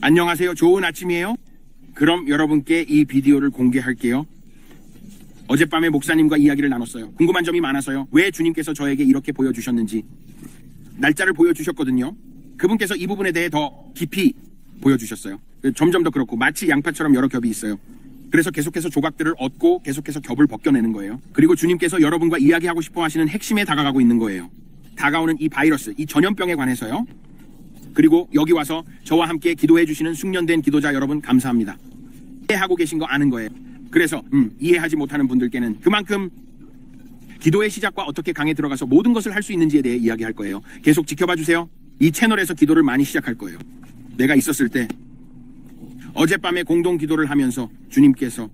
안녕하세요. 좋은 아침이에요. 그럼 여러분께 이 비디오를 공개할게요. 어젯밤에 목사님과 이야기를 나눴어요. 궁금한 점이 많아서요. 왜 주님께서 저에게 이렇게 보여주셨는지. 날짜를 보여주셨거든요. 그분께서 이 부분에 대해 더 깊이 보여주셨어요. 점점 더 그렇고 마치 양파처럼 여러 겹이 있어요. 그래서 계속해서 조각들을 얻고 계속해서 겹을 벗겨내는 거예요. 그리고 주님께서 여러분과 이야기하고 싶어 하시는 핵심에 다가가고 있는 거예요. 다가오는 이 바이러스, 이 전염병에 관해서요. 그리고 여기 와서 저와 함께 기도해 주시는 숙련된 기도자 여러분 감사합니다. 이해하고 계신 거 아는 거예요. 그래서 이해하지 못하는 분들께는 그만큼 기도의 시작과 어떻게 강에 들어가서 모든 것을 할 수 있는지에 대해 이야기할 거예요. 계속 지켜봐 주세요. 이 채널에서 기도를 많이 시작할 거예요. 내가 있었을 때 어젯밤에 공동 기도를 하면서 주님께서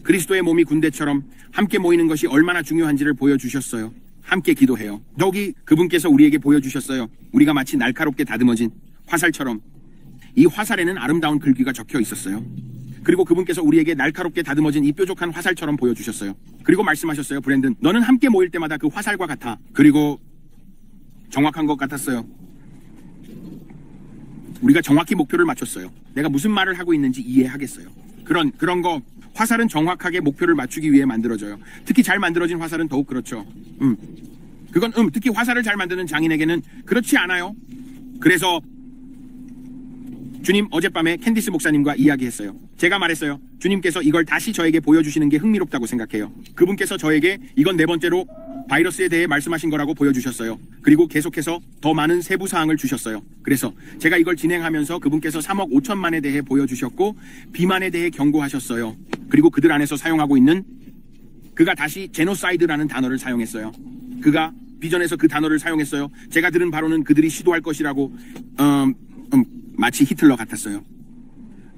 그리스도의 몸이 군대처럼 함께 모이는 것이 얼마나 중요한지를 보여주셨어요. 함께 기도해요. 더욱이 그분께서 우리에게 보여주셨어요. 우리가 마치 날카롭게 다듬어진 화살처럼 이 화살에는 아름다운 글귀가 적혀 있었어요. 그리고 그분께서 우리에게 날카롭게 다듬어진 이 뾰족한 화살처럼 보여주셨어요. 그리고 말씀하셨어요. 브랜든, 너는 함께 모일 때마다 그 화살과 같아. 그리고 정확한 것 같았어요. 우리가 정확히 목표를 맞췄어요. 내가 무슨 말을 하고 있는지 이해하겠어요. 그런 거 화살은 정확하게 목표를 맞추기 위해 만들어져요. 특히 잘 만들어진 화살은 더욱 그렇죠. 그건 특히 화살을 잘 만드는 장인에게는 그렇지 않아요. 그래서 주님 어젯밤에 캔디스 목사님과 이야기했어요. 제가 말했어요. 주님께서 이걸 다시 저에게 보여주시는 게 흥미롭다고 생각해요. 그분께서 저에게 이건 네 번째로 바이러스에 대해 말씀하신 거라고 보여주셨어요. 그리고 계속해서 더 많은 세부 사항을 주셨어요. 그래서 제가 이걸 진행하면서 그분께서 3억 5천만에 대해 보여주셨고 비만에 대해 경고하셨어요. 그리고 그들 안에서 사용하고 있는 그가 다시 제노사이드라는 단어를 사용했어요. 그가 비전에서 그 단어를 사용했어요. 제가 들은 바로는 그들이 시도할 것이라고 마치 히틀러 같았어요.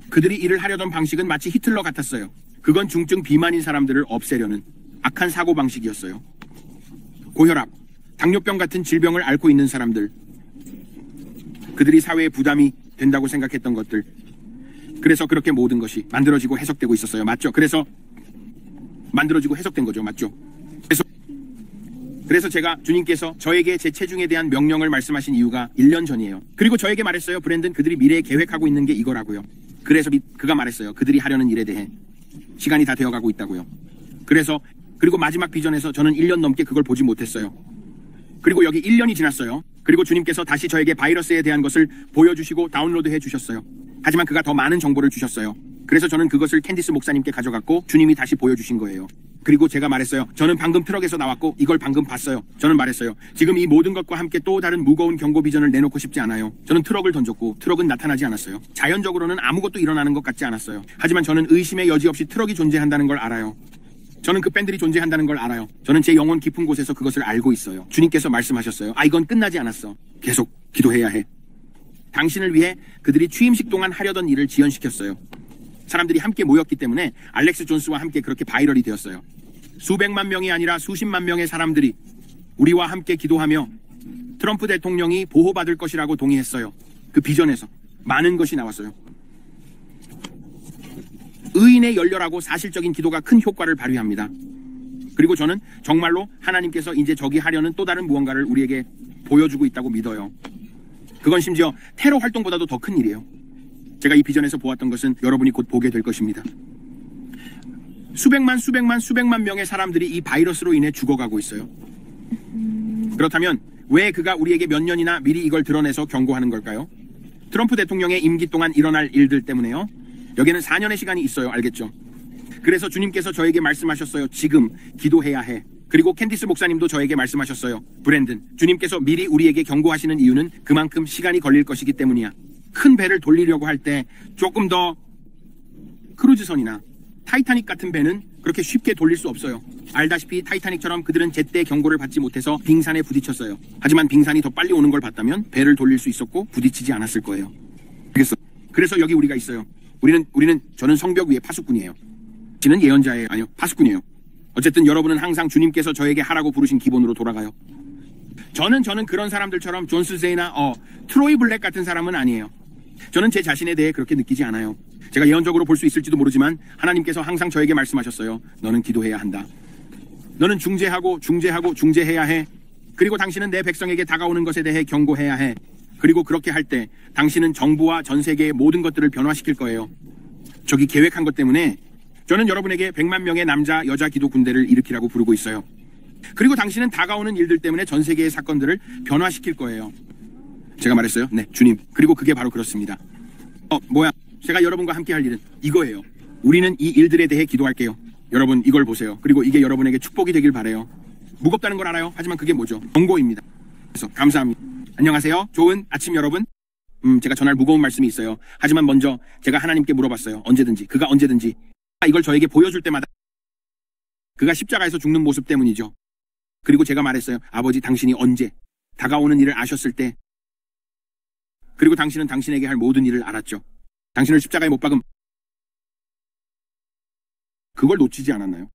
그들이 일을 하려던 방식은 마치 히틀러 같았어요. 그건 중증 비만인 사람들을 없애려는 악한 사고방식이었어요. 고혈압, 당뇨병 같은 질병을 앓고 있는 사람들, 그들이 사회에 부담이 된다고 생각했던 것들, 그래서 그렇게 모든 것이 만들어지고 해석되고 있었어요. 맞죠? 그래서 만들어지고 해석된 거죠. 맞죠? 그래서 제가 주님께서 저에게 제 체중에 대한 명령을 말씀하신 이유가 1년 전이에요. 그리고 저에게 말했어요. 브랜든, 그들이 미래에 계획하고 있는 게 이거라고요. 그래서 그가 말했어요. 그들이 하려는 일에 대해 시간이 다 되어가고 있다고요. 그리고 마지막 비전에서 저는 1년 넘게 그걸 보지 못했어요. 그리고 여기 1년이 지났어요. 그리고 주님께서 다시 저에게 바이러스에 대한 것을 보여주시고 다운로드해 주셨어요. 하지만 그가 더 많은 정보를 주셨어요. 그래서 저는 그것을 캔디스 목사님께 가져갔고 주님이 다시 보여주신 거예요. 그리고 제가 말했어요. 저는 방금 트럭에서 나왔고 이걸 방금 봤어요. 저는 말했어요. 지금 이 모든 것과 함께 또 다른 무거운 경고 비전을 내놓고 싶지 않아요. 저는 트럭을 던졌고 트럭은 나타나지 않았어요. 자연적으로는 아무것도 일어나는 것 같지 않았어요. 하지만 저는 의심의 여지 없이 트럭이 존재한다는 걸 알아요. 저는 그 밴들이 존재한다는 걸 알아요. 저는 제 영혼 깊은 곳에서 그것을 알고 있어요. 주님께서 말씀하셨어요. 이건 끝나지 않았어. 계속 기도해야 해. 당신을 위해 그들이 취임식 동안 하려던 일을 지연시켰어요. 사람들이 함께 모였기 때문에 알렉스 존스와 함께 그렇게 바이럴이 되었어요. 수백만 명이 아니라 수십만 명의 사람들이 우리와 함께 기도하며 트럼프 대통령이 보호받을 것이라고 동의했어요. 그 비전에서 많은 것이 나왔어요. 의인의 열렬하고 사실적인 기도가 큰 효과를 발휘합니다. 그리고 저는 정말로 하나님께서 이제 저기 하려는 또 다른 무언가를 우리에게 보여주고 있다고 믿어요. 그건 심지어 테러 활동보다도 더 큰 일이에요. 제가 이 비전에서 보았던 것은 여러분이 곧 보게 될 것입니다. 수백만 명의 사람들이 이 바이러스로 인해 죽어가고 있어요. 그렇다면 왜 그가 우리에게 몇 년이나 미리 이걸 드러내서 경고하는 걸까요? 트럼프 대통령의 임기 동안 일어날 일들 때문에요. 여기에는 4년의 시간이 있어요. 알겠죠? 그래서 주님께서 저에게 말씀하셨어요. 지금 기도해야 해. 그리고 캔디스 목사님도 저에게 말씀하셨어요. 브랜든, 주님께서 미리 우리에게 경고하시는 이유는 그만큼 시간이 걸릴 것이기 때문이야. 큰 배를 돌리려고 할 때 조금 더 크루즈선이나 타이타닉 같은 배는 그렇게 쉽게 돌릴 수 없어요. 알다시피 타이타닉처럼 그들은 제때 경고를 받지 못해서 빙산에 부딪혔어요. 하지만 빙산이 더 빨리 오는 걸 봤다면 배를 돌릴 수 있었고 부딪히지 않았을 거예요. 그래서 여기 우리가 있어요. 저는 성벽 위에 파수꾼이에요. 지는 예언자예요. 아니요, 파수꾼이에요. 어쨌든 여러분은 항상 주님께서 저에게 하라고 부르신 기본으로 돌아가요. 저는 그런 사람들처럼 존 스제이나 트로이 블랙 같은 사람은 아니에요. 저는 제 자신에 대해 그렇게 느끼지 않아요. 제가 예언적으로 볼 수 있을지도 모르지만 하나님께서 항상 저에게 말씀하셨어요. 너는 기도해야 한다. 너는 중재해야 해. 그리고 당신은 내 백성에게 다가오는 것에 대해 경고해야 해. 그리고 그렇게 할 때 당신은 정부와 전 세계의 모든 것들을 변화시킬 거예요. 저기 계획한 것 때문에 저는 여러분에게 100만 명의 남자, 여자 기도 군대를 일으키라고 부르고 있어요. 그리고 당신은 다가오는 일들 때문에 전 세계의 사건들을 변화시킬 거예요. 제가 말했어요? 네, 주님. 그리고 그게 바로 그렇습니다. 뭐야? 제가 여러분과 함께 할 일은 이거예요. 우리는 이 일들에 대해 기도할게요. 여러분 이걸 보세요. 그리고 이게 여러분에게 축복이 되길 바래요. 무겁다는 걸 알아요. 하지만 그게 뭐죠? 경고입니다. 그래서 감사합니다. 안녕하세요. 좋은 아침 여러분. 제가 전할 무거운 말씀이 있어요. 하지만 먼저 제가 하나님께 물어봤어요. 언제든지, 그가 언제든지 이걸 저에게 보여줄 때마다 그가 십자가에서 죽는 모습 때문이죠. 그리고 제가 말했어요. 아버지, 당신이 언제 다가오는 일을 아셨을 때, 그리고 당신은 당신에게 할 모든 일을 알았죠. 당신을 십자가에 못 박음, 그걸 놓치지 않았나요?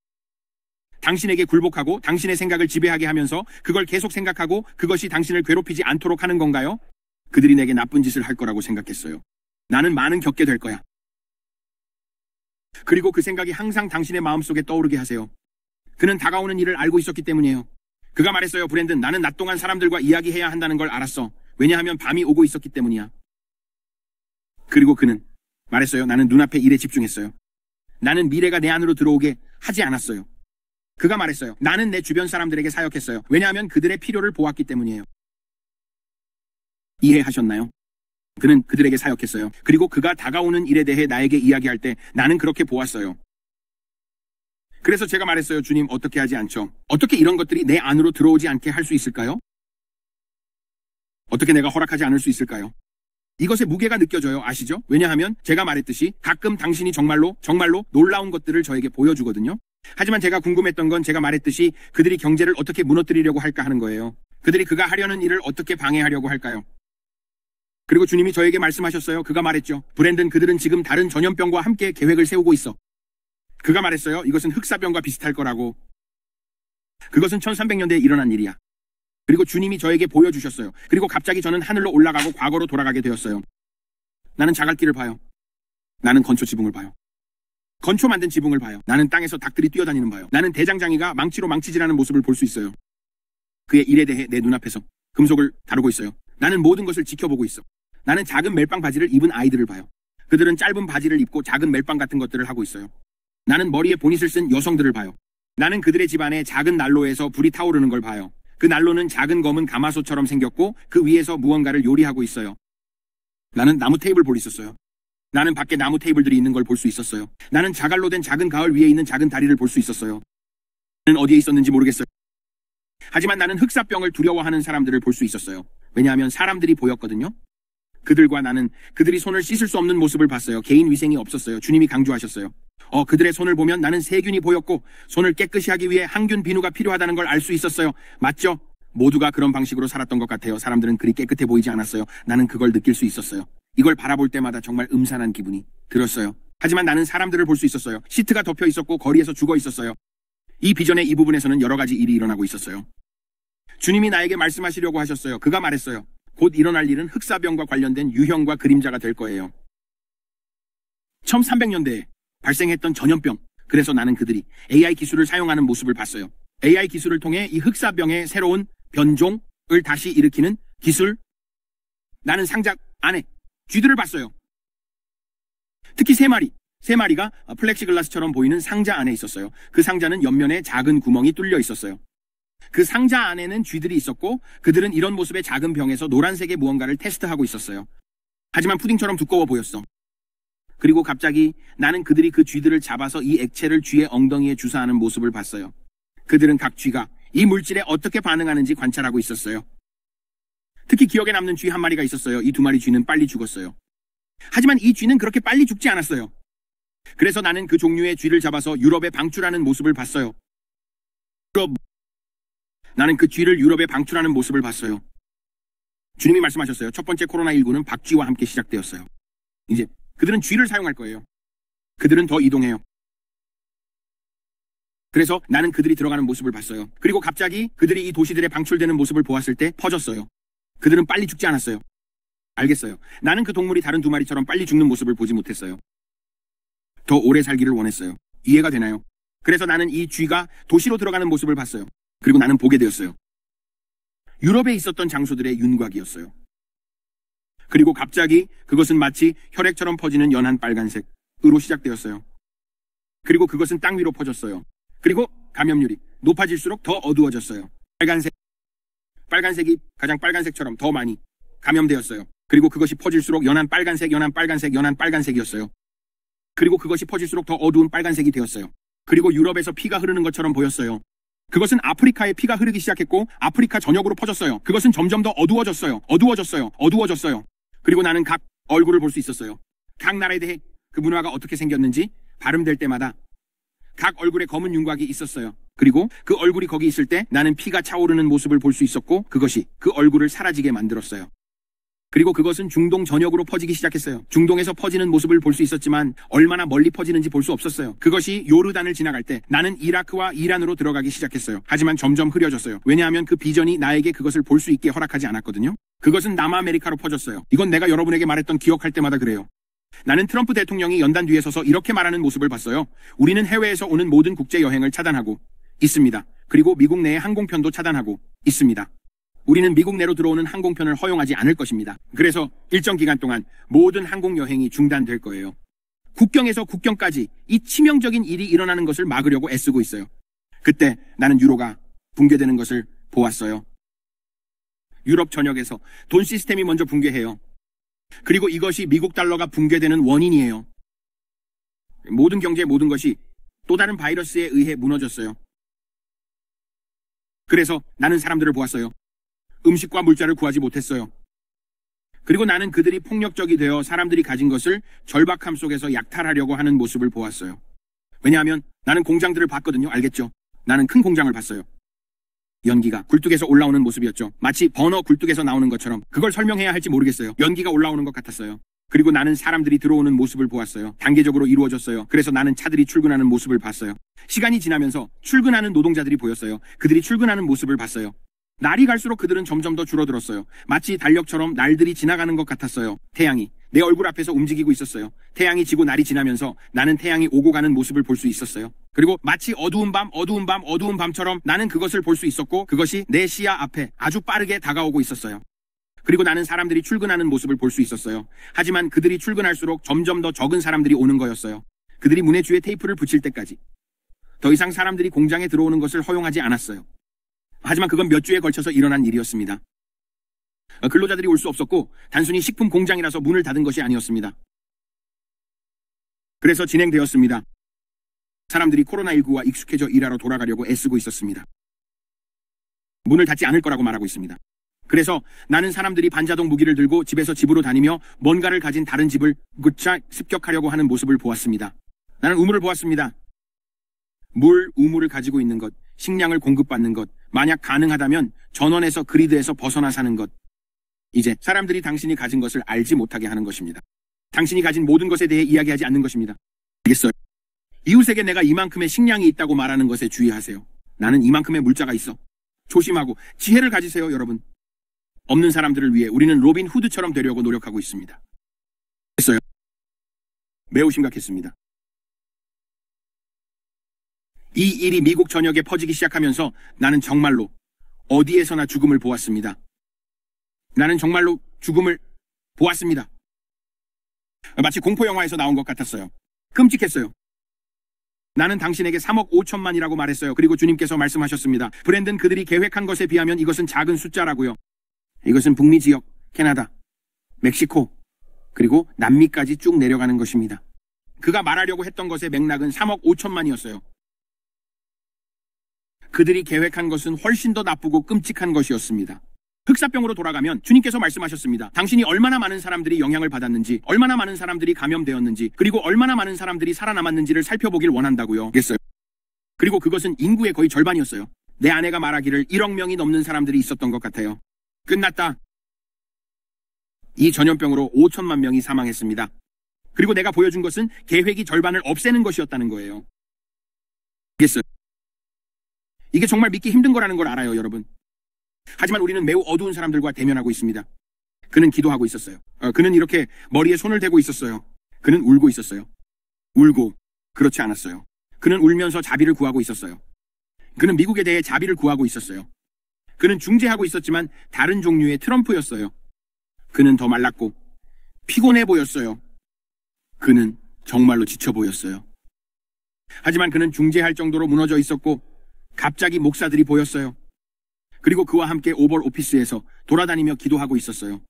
당신에게 굴복하고 당신의 생각을 지배하게 하면서 그걸 계속 생각하고 그것이 당신을 괴롭히지 않도록 하는 건가요? 그들이 내게 나쁜 짓을 할 거라고 생각했어요. 나는 많은 겪게 될 거야. 그리고 그 생각이 항상 당신의 마음속에 떠오르게 하세요. 그는 다가오는 일을 알고 있었기 때문이에요. 그가 말했어요. 브랜든, 나는 낮 동안 사람들과 이야기해야 한다는 걸 알았어. 왜냐하면 밤이 오고 있었기 때문이야. 그리고 그는 말했어요. 나는 눈앞의 일에 집중했어요. 나는 미래가 내 안으로 들어오게 하지 않았어요. 그가 말했어요. 나는 내 주변 사람들에게 사역했어요. 왜냐하면 그들의 필요를 보았기 때문이에요. 이해하셨나요? 그는 그들에게 사역했어요. 그리고 그가 다가오는 일에 대해 나에게 이야기할 때 나는 그렇게 보았어요. 그래서 제가 말했어요. 주님, 어떻게 하지 않죠? 어떻게 이런 것들이 내 안으로 들어오지 않게 할 수 있을까요? 어떻게 내가 허락하지 않을 수 있을까요? 이것의 무게가 느껴져요. 아시죠? 왜냐하면 제가 말했듯이 가끔 당신이 정말로 놀라운 것들을 저에게 보여주거든요. 하지만 제가 궁금했던 건 제가 말했듯이 그들이 경제를 어떻게 무너뜨리려고 할까 하는 거예요. 그들이 그가 하려는 일을 어떻게 방해하려고 할까요? 그리고 주님이 저에게 말씀하셨어요. 그가 말했죠. 브랜든, 그들은 지금 다른 전염병과 함께 계획을 세우고 있어. 그가 말했어요. 이것은 흑사병과 비슷할 거라고. 그것은 1300년대에 일어난 일이야. 그리고 주님이 저에게 보여주셨어요. 그리고 갑자기 저는 하늘로 올라가고 과거로 돌아가게 되었어요. 나는 자갈길을 봐요. 나는 건초 지붕을 봐요. 건초 만든 지붕을 봐요. 나는 땅에서 닭들이 뛰어다니는 봐요. 나는 대장장이가 망치로 망치질하는 모습을 볼 수 있어요. 그의 일에 대해 내 눈앞에서 금속을 다루고 있어요. 나는 모든 것을 지켜보고 있어. 나는 작은 멜빵 바지를 입은 아이들을 봐요. 그들은 짧은 바지를 입고 작은 멜빵 같은 것들을 하고 있어요. 나는 머리에 보닛을 쓴 여성들을 봐요. 나는 그들의 집안에 작은 난로에서 불이 타오르는 걸 봐요. 그 난로는 작은 검은 가마솥처럼 생겼고 그 위에서 무언가를 요리하고 있어요. 나는 나무 테이블 볼 있었어요. 나는 밖에 나무 테이블들이 있는 걸 볼 수 있었어요. 나는 자갈로 된 작은 가을 위에 있는 작은 다리를 볼 수 있었어요. 나는 어디에 있었는지 모르겠어요. 하지만 나는 흑사병을 두려워하는 사람들을 볼 수 있었어요. 왜냐하면 사람들이 보였거든요. 그들과 나는 그들이 손을 씻을 수 없는 모습을 봤어요. 개인 위생이 없었어요. 주님이 강조하셨어요. 그들의 손을 보면 나는 세균이 보였고 손을 깨끗이 하기 위해 항균 비누가 필요하다는 걸 알 수 있었어요. 맞죠? 모두가 그런 방식으로 살았던 것 같아요. 사람들은 그리 깨끗해 보이지 않았어요. 나는 그걸 느낄 수 있었어요. 이걸 바라볼 때마다 정말 음산한 기분이 들었어요. 하지만 나는 사람들을 볼 수 있었어요. 시트가 덮여 있었고 거리에서 죽어 있었어요. 이 비전의 이 부분에서는 여러 가지 일이 일어나고 있었어요. 주님이 나에게 말씀하시려고 하셨어요. 그가 말했어요. 곧 일어날 일은 흑사병과 관련된 유형과 그림자가 될 거예요. 1300년대에 발생했던 전염병. 그래서 나는 그들이 AI 기술을 사용하는 모습을 봤어요. AI 기술을 통해 이 흑사병의 새로운 변종을 다시 일으키는 기술. 나는 상자 안에 쥐들을 봤어요. 특히 세 마리가 플렉시글라스처럼 보이는 상자 안에 있었어요. 그 상자는 옆면에 작은 구멍이 뚫려 있었어요. 그 상자 안에는 쥐들이 있었고 그들은 이런 모습의 작은 병에서 노란색의 무언가를 테스트하고 있었어요. 하지만 푸딩처럼 두꺼워 보였어. 그리고 갑자기 나는 그들이 그 쥐들을 잡아서 이 액체를 쥐의 엉덩이에 주사하는 모습을 봤어요. 그들은 각 쥐가 이 물질에 어떻게 반응하는지 관찰하고 있었어요. 특히 기억에 남는 쥐 한 마리가 있었어요. 이 두 마리 쥐는 빨리 죽었어요. 하지만 이 쥐는 그렇게 빨리 죽지 않았어요. 그래서 나는 그 종류의 쥐를 잡아서 유럽에 방출하는 모습을 봤어요. 나는 그 쥐를 유럽에 방출하는 모습을 봤어요. 주님이 말씀하셨어요. 첫 번째 코로나19는 박쥐와 함께 시작되었어요. 이제 그들은 쥐를 사용할 거예요. 그들은 더 이동해요. 그래서 나는 그들이 들어가는 모습을 봤어요. 그리고 갑자기 그들이 이 도시들에 방출되는 모습을 보았을 때 퍼졌어요. 그들은 빨리 죽지 않았어요. 알겠어요. 나는 그 동물이 다른 두 마리처럼 빨리 죽는 모습을 보지 못했어요. 더 오래 살기를 원했어요. 이해가 되나요? 그래서 나는 이 쥐가 도시로 들어가는 모습을 봤어요. 그리고 나는 보게 되었어요. 유럽에 있었던 장소들의 윤곽이었어요. 그리고 갑자기 그것은 마치 혈액처럼 퍼지는 연한 빨간색으로 시작되었어요. 그리고 그것은 땅 위로 퍼졌어요. 그리고 감염률이 높아질수록 더 어두워졌어요. 빨간색이 가장 빨간색처럼 더 많이 감염되었어요. 그리고 그것이 퍼질수록 연한 빨간색이었어요. 그리고 그것이 퍼질수록 더 어두운 빨간색이 되었어요. 그리고 유럽에서 피가 흐르는 것처럼 보였어요. 그것은 아프리카에 피가 흐르기 시작했고 아프리카 전역으로 퍼졌어요. 그것은 점점 더 어두워졌어요. 그리고 나는 각 얼굴을 볼 수 있었어요. 각 나라에 대해 그 문화가 어떻게 생겼는지 발음될 때마다 각 얼굴에 검은 윤곽이 있었어요. 그리고 그 얼굴이 거기 있을 때 나는 피가 차오르는 모습을 볼 수 있었고 그것이 그 얼굴을 사라지게 만들었어요. 그리고 그것은 중동 전역으로 퍼지기 시작했어요. 중동에서 퍼지는 모습을 볼 수 있었지만 얼마나 멀리 퍼지는지 볼 수 없었어요. 그것이 요르단을 지나갈 때 나는 이라크와 이란으로 들어가기 시작했어요. 하지만 점점 흐려졌어요. 왜냐하면 그 비전이 나에게 그것을 볼 수 있게 허락하지 않았거든요. 그것은 남아메리카로 퍼졌어요. 이건 내가 여러분에게 말했던 기억할 때마다 그래요. 나는 트럼프 대통령이 연단 뒤에 서서 이렇게 말하는 모습을 봤어요. 우리는 해외에서 오는 모든 국제 여행을 차단하고 있습니다. 그리고 미국 내의 항공편도 차단하고 있습니다. 우리는 미국 내로 들어오는 항공편을 허용하지 않을 것입니다. 그래서 일정 기간 동안 모든 항공 여행이 중단될 거예요. 국경에서 국경까지 이 치명적인 일이 일어나는 것을 막으려고 애쓰고 있어요. 그때 나는 유로가 붕괴되는 것을 보았어요. 유럽 전역에서 돈 시스템이 먼저 붕괴해요. 그리고 이것이 미국 달러가 붕괴되는 원인이에요. 모든 경제, 모든 것이 또 다른 바이러스에 의해 무너졌어요. 그래서 나는 사람들을 보았어요. 음식과 물자를 구하지 못했어요. 그리고 나는 그들이 폭력적이 되어 사람들이 가진 것을 절박함 속에서 약탈하려고 하는 모습을 보았어요. 왜냐하면 나는 공장들을 봤거든요. 알겠죠? 나는 큰 공장을 봤어요. 연기가 굴뚝에서 올라오는 모습이었죠. 마치 버너 굴뚝에서 나오는 것처럼. 그걸 설명해야 할지 모르겠어요. 연기가 올라오는 것 같았어요. 그리고 나는 사람들이 들어오는 모습을 보았어요. 단계적으로 이루어졌어요. 그래서 나는 차들이 출근하는 모습을 봤어요. 시간이 지나면서 출근하는 노동자들이 보였어요. 그들이 출근하는 모습을 봤어요. 날이 갈수록 그들은 점점 더 줄어들었어요. 마치 달력처럼 날들이 지나가는 것 같았어요. 태양이 내 얼굴 앞에서 움직이고 있었어요. 태양이 지고 날이 지나면서 나는 태양이 오고 가는 모습을 볼 수 있었어요. 그리고 마치 어두운 밤처럼 나는 그것을 볼 수 있었고 그것이 내 시야 앞에 아주 빠르게 다가오고 있었어요. 그리고 나는 사람들이 출근하는 모습을 볼 수 있었어요. 하지만 그들이 출근할수록 점점 더 적은 사람들이 오는 거였어요. 그들이 문의 주에 테이프를 붙일 때까지 더 이상 사람들이 공장에 들어오는 것을 허용하지 않았어요. 하지만 그건 몇 주에 걸쳐서 일어난 일이었습니다. 근로자들이 올 수 없었고 단순히 식품 공장이라서 문을 닫은 것이 아니었습니다. 그래서 진행되었습니다. 사람들이 코로나19와 익숙해져 일하러 돌아가려고 애쓰고 있었습니다. 문을 닫지 않을 거라고 말하고 있습니다. 그래서 나는 사람들이 반자동 무기를 들고 집에서 집으로 다니며 뭔가를 가진 다른 집을 습격하려고 하는 모습을 보았습니다. 나는 우물을 보았습니다. 우물을 가지고 있는 것, 식량을 공급받는 것, 만약 가능하다면 전원에서 그리드에서 벗어나 사는 것. 이제 사람들이 당신이 가진 것을 알지 못하게 하는 것입니다. 당신이 가진 모든 것에 대해 이야기하지 않는 것입니다. 알겠어요? 이웃에게 내가 이만큼의 식량이 있다고 말하는 것에 주의하세요. 나는 이만큼의 물자가 있어. 조심하고 지혜를 가지세요, 여러분. 없는 사람들을 위해 우리는 로빈 후드처럼 되려고 노력하고 있습니다. 했어요. 매우 심각했습니다. 이 일이 미국 전역에 퍼지기 시작하면서 나는 정말로 어디에서나 죽음을 보았습니다. 나는 정말로 죽음을 보았습니다. 마치 공포영화에서 나온 것 같았어요. 끔찍했어요. 나는 당신에게 3억 5천만이라고 말했어요. 그리고 주님께서 말씀하셨습니다. 브랜든, 그들이 계획한 것에 비하면 이것은 작은 숫자라고요. 이것은 북미 지역, 캐나다, 멕시코, 그리고 남미까지 쭉 내려가는 것입니다. 그가 말하려고 했던 것의 맥락은 3억 5천만이었어요. 그들이 계획한 것은 훨씬 더 나쁘고 끔찍한 것이었습니다. 흑사병으로 돌아가면 주님께서 말씀하셨습니다. 당신이 얼마나 많은 사람들이 영향을 받았는지, 얼마나 많은 사람들이 감염되었는지, 그리고 얼마나 많은 사람들이 살아남았는지를 살펴보길 원한다고요. 했어요. 그리고 그것은 인구의 거의 절반이었어요. 내 아내가 말하기를 1억 명이 넘는 사람들이 있었던 것 같아요. 끝났다. 이 전염병으로 5천만 명이 사망했습니다. 그리고 내가 보여준 것은 계획이 절반을 없애는 것이었다는 거예요. 알겠어요? 이게 정말 믿기 힘든 거라는 걸 알아요, 여러분. 하지만 우리는 매우 어두운 사람들과 대면하고 있습니다. 그는 기도하고 있었어요. 그는 이렇게 머리에 손을 대고 있었어요. 그는 울고 있었어요. 울고 그렇지 않았어요. 그는 울면서 자비를 구하고 있었어요. 그는 미국에 대해 자비를 구하고 있었어요. 그는 중재하고 있었지만 다른 종류의 트럼프였어요. 그는 더 말랐고 피곤해 보였어요. 그는 정말로 지쳐 보였어요. 하지만 그는 중재할 정도로 무너져 있었고 갑자기 목사들이 보였어요. 그리고 그와 함께 오벌 오피스에서 돌아다니며 기도하고 있었어요.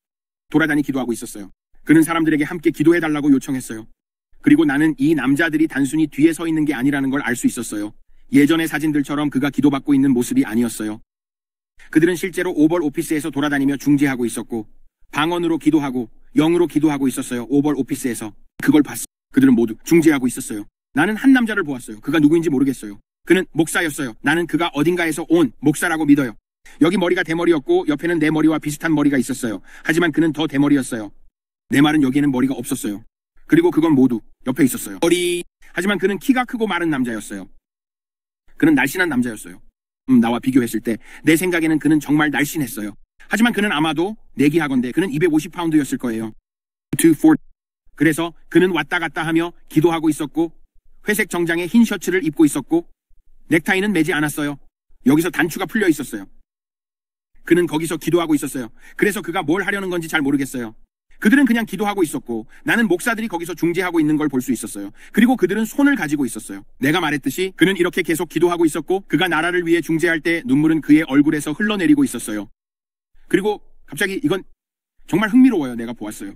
그는 사람들에게 함께 기도해달라고 요청했어요. 그리고 나는 이 남자들이 단순히 뒤에 서 있는 게 아니라는 걸 알 수 있었어요. 예전의 사진들처럼 그가 기도받고 있는 모습이 아니었어요. 그들은 실제로 오벌 오피스에서 돌아다니며 중재하고 있었고 방언으로 기도하고 영으로 기도하고 있었어요. 오벌 오피스에서. 그걸 봤어요. 그들은 모두 중재하고 있었어요. 나는 한 남자를 보았어요. 그가 누구인지 모르겠어요. 그는 목사였어요. 나는 그가 어딘가에서 온 목사라고 믿어요. 여기 머리가 대머리였고 옆에는 내 머리와 비슷한 머리가 있었어요. 하지만 그는 더 대머리였어요. 내 말은 여기에는 머리가 없었어요. 그리고 그건 모두 옆에 있었어요. 하지만 그는 키가 크고 마른 남자였어요. 그는 날씬한 남자였어요. 나와 비교했을 때 내 생각에는 그는 정말 날씬했어요. 하지만 그는 아마도 내기하건대 그는 250파운드였을 거예요. 그래서 그는 왔다 갔다 하며 기도하고 있었고 회색 정장에 흰 셔츠를 입고 있었고 넥타이는 매지 않았어요. 여기서 단추가 풀려 있었어요. 그는 거기서 기도하고 있었어요. 그래서 그가 뭘 하려는 건지 잘 모르겠어요. 그들은 그냥 기도하고 있었고 나는 목사들이 거기서 중재하고 있는 걸 볼 수 있었어요. 그리고 그들은 손을 가지고 있었어요. 내가 말했듯이 그는 이렇게 계속 기도하고 있었고 그가 나라를 위해 중재할 때 눈물은 그의 얼굴에서 흘러내리고 있었어요. 그리고 갑자기 이건 정말 흥미로워요. 내가 보았어요.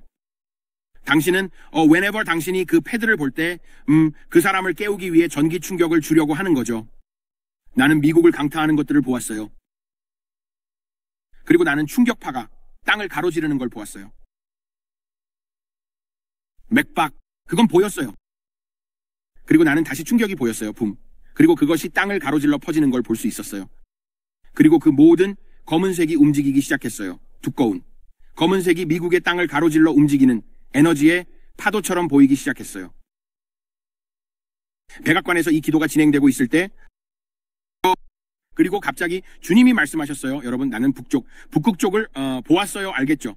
당신은 whenever 당신이 그 패드를 볼 때 그 사람을 깨우기 위해 전기 충격을 주려고 하는 거죠. 나는 미국을 강타하는 것들을 보았어요. 그리고 나는 충격파가 땅을 가로지르는 걸 보았어요. 맥박, 그건 보였어요. 그리고 나는 다시 충격이 보였어요. 붐. 그리고 그것이 땅을 가로질러 퍼지는 걸 볼 수 있었어요. 그리고 그 모든 검은색이 움직이기 시작했어요. 두꺼운 검은색이 미국의 땅을 가로질러 움직이는 에너지의 파도처럼 보이기 시작했어요. 백악관에서 이 기도가 진행되고 있을 때 그리고 갑자기 주님이 말씀하셨어요. 여러분, 나는 북극 쪽을 보았어요. 알겠죠?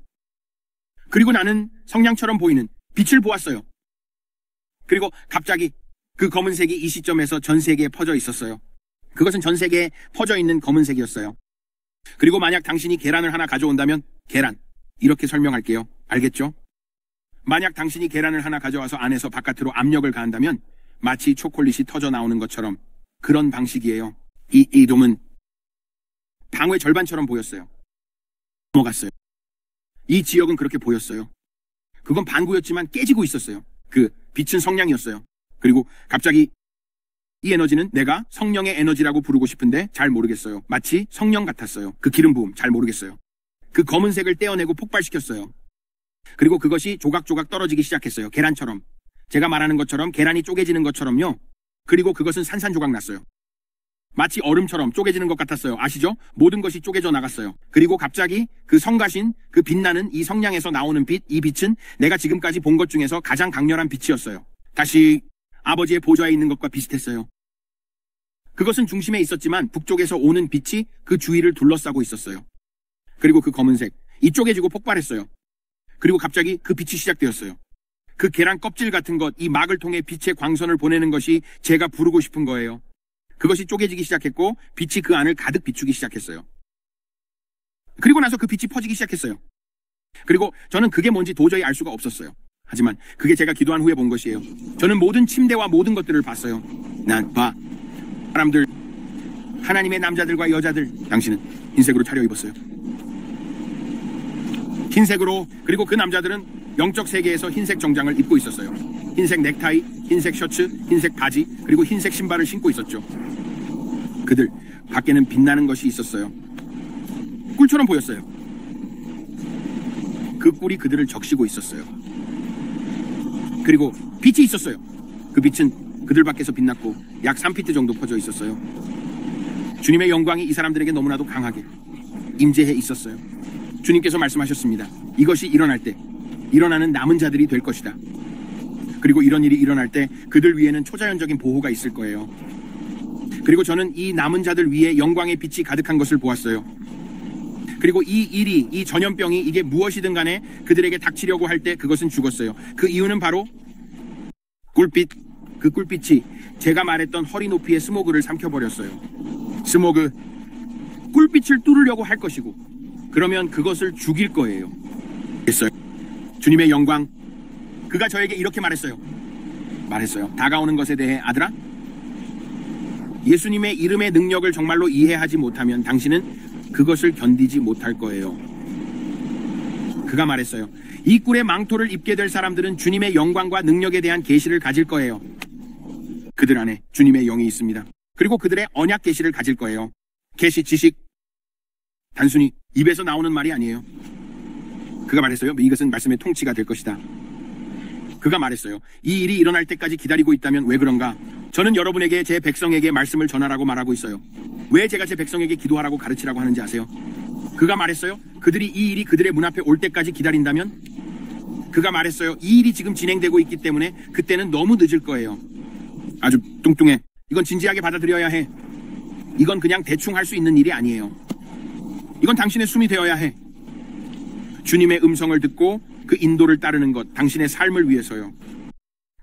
그리고 나는 성냥처럼 보이는 빛을 보았어요. 그리고 갑자기 그 검은색이 이 시점에서 전 세계에 퍼져 있었어요. 그것은 전 세계에 퍼져 있는 검은색이었어요. 그리고 만약 당신이 계란을 하나 가져온다면 계란, 이렇게 설명할게요. 알겠죠? 만약 당신이 계란을 하나 가져와서 안에서 바깥으로 압력을 가한다면 마치 초콜릿이 터져 나오는 것처럼 그런 방식이에요. 이 이름은 방의 절반처럼 보였어요. 넘어갔어요. 이 지역은 그렇게 보였어요. 그건 반구였지만 깨지고 있었어요. 그 빛은 성냥이었어요. 그리고 갑자기 이 에너지는 내가 성령의 에너지라고 부르고 싶은데 잘 모르겠어요. 마치 성령 같았어요. 그 기름 부음 잘 모르겠어요. 그 검은색을 떼어내고 폭발시켰어요. 그리고 그것이 조각조각 떨어지기 시작했어요. 계란처럼. 제가 말하는 것처럼 계란이 쪼개지는 것처럼요. 그리고 그것은 산산조각 났어요. 마치 얼음처럼 쪼개지는 것 같았어요. 아시죠? 모든 것이 쪼개져 나갔어요. 그리고 갑자기 그 성가신, 그 빛나는 이 성냥에서 나오는 빛, 이 빛은 내가 지금까지 본 것 중에서 가장 강렬한 빛이었어요. 다시 아버지의 보좌에 있는 것과 비슷했어요. 그것은 중심에 있었지만 북쪽에서 오는 빛이 그 주위를 둘러싸고 있었어요. 그리고 그 검은색, 이 쪼개지고 폭발했어요. 그리고 갑자기 그 빛이 시작되었어요. 그 계란 껍질 같은 것, 이 막을 통해 빛의 광선을 보내는 것이 제가 부르고 싶은 거예요. 그것이 쪼개지기 시작했고 빛이 그 안을 가득 비추기 시작했어요. 그리고 나서 그 빛이 퍼지기 시작했어요. 그리고 저는 그게 뭔지 도저히 알 수가 없었어요. 하지만 그게 제가 기도한 후에 본 것이에요. 저는 모든 침대와 모든 것들을 봤어요. 난 사람들, 하나님의 남자들과 여자들, 당신은 흰색으로 차려입었어요. 흰색으로. 그리고 그 남자들은 영적 세계에서 흰색 정장을 입고 있었어요. 흰색 넥타이, 흰색 셔츠, 흰색 바지, 그리고 흰색 신발을 신고 있었죠. 그들 밖에는 빛나는 것이 있었어요. 꿀처럼 보였어요. 그 꿀이 그들을 적시고 있었어요. 그리고 빛이 있었어요. 그 빛은 그들 밖에서 빛났고 약 3피트 정도 퍼져 있었어요. 주님의 영광이 이 사람들에게 너무나도 강하게 임재해 있었어요. 주님께서 말씀하셨습니다. 이것이 일어날 때 일어나는 남은 자들이 될 것이다. 그리고 이런 일이 일어날 때 그들 위에는 초자연적인 보호가 있을 거예요. 그리고 저는 이 남은 자들 위에 영광의 빛이 가득한 것을 보았어요. 그리고 이 일이, 이 전염병이 이게 무엇이든 간에 그들에게 닥치려고 할 때 그것은 죽었어요. 그 이유는 바로 꿀빛, 그 꿀빛이 제가 말했던 허리 높이의 스모그를 삼켜버렸어요. 스모그, 꿀빛을 뚫으려고 할 것이고 그러면 그것을 죽일 거예요. 됐어요. 주님의 영광. 그가 저에게 이렇게 말했어요. 다가오는 것에 대해 아들아, 예수님의 이름의 능력을 정말로 이해하지 못하면 당신은 그것을 견디지 못할 거예요. 그가 말했어요. 이 꿀의 망토를 입게 될 사람들은 주님의 영광과 능력에 대한 계시를 가질 거예요. 그들 안에 주님의 영이 있습니다. 그리고 그들의 언약 계시를 가질 거예요. 계시, 지식, 단순히 입에서 나오는 말이 아니에요. 그가 말했어요. 이것은 말씀의 통치가 될 것이다. 그가 말했어요. 이 일이 일어날 때까지 기다리고 있다면 왜 그런가? 저는 여러분에게 제 백성에게 말씀을 전하라고 말하고 있어요. 왜 제가 제 백성에게 기도하라고 가르치라고 하는지 아세요? 그가 말했어요. 그들이 이 일이 그들의 문 앞에 올 때까지 기다린다면? 그가 말했어요. 이 일이 지금 진행되고 있기 때문에 그때는 너무 늦을 거예요. 아주 뚱뚱해. 이건 진지하게 받아들여야 해. 이건 그냥 대충 할 수 있는 일이 아니에요. 이건 당신의 숨이 되어야 해. 주님의 음성을 듣고 그 인도를 따르는 것, 당신의 삶을 위해서요.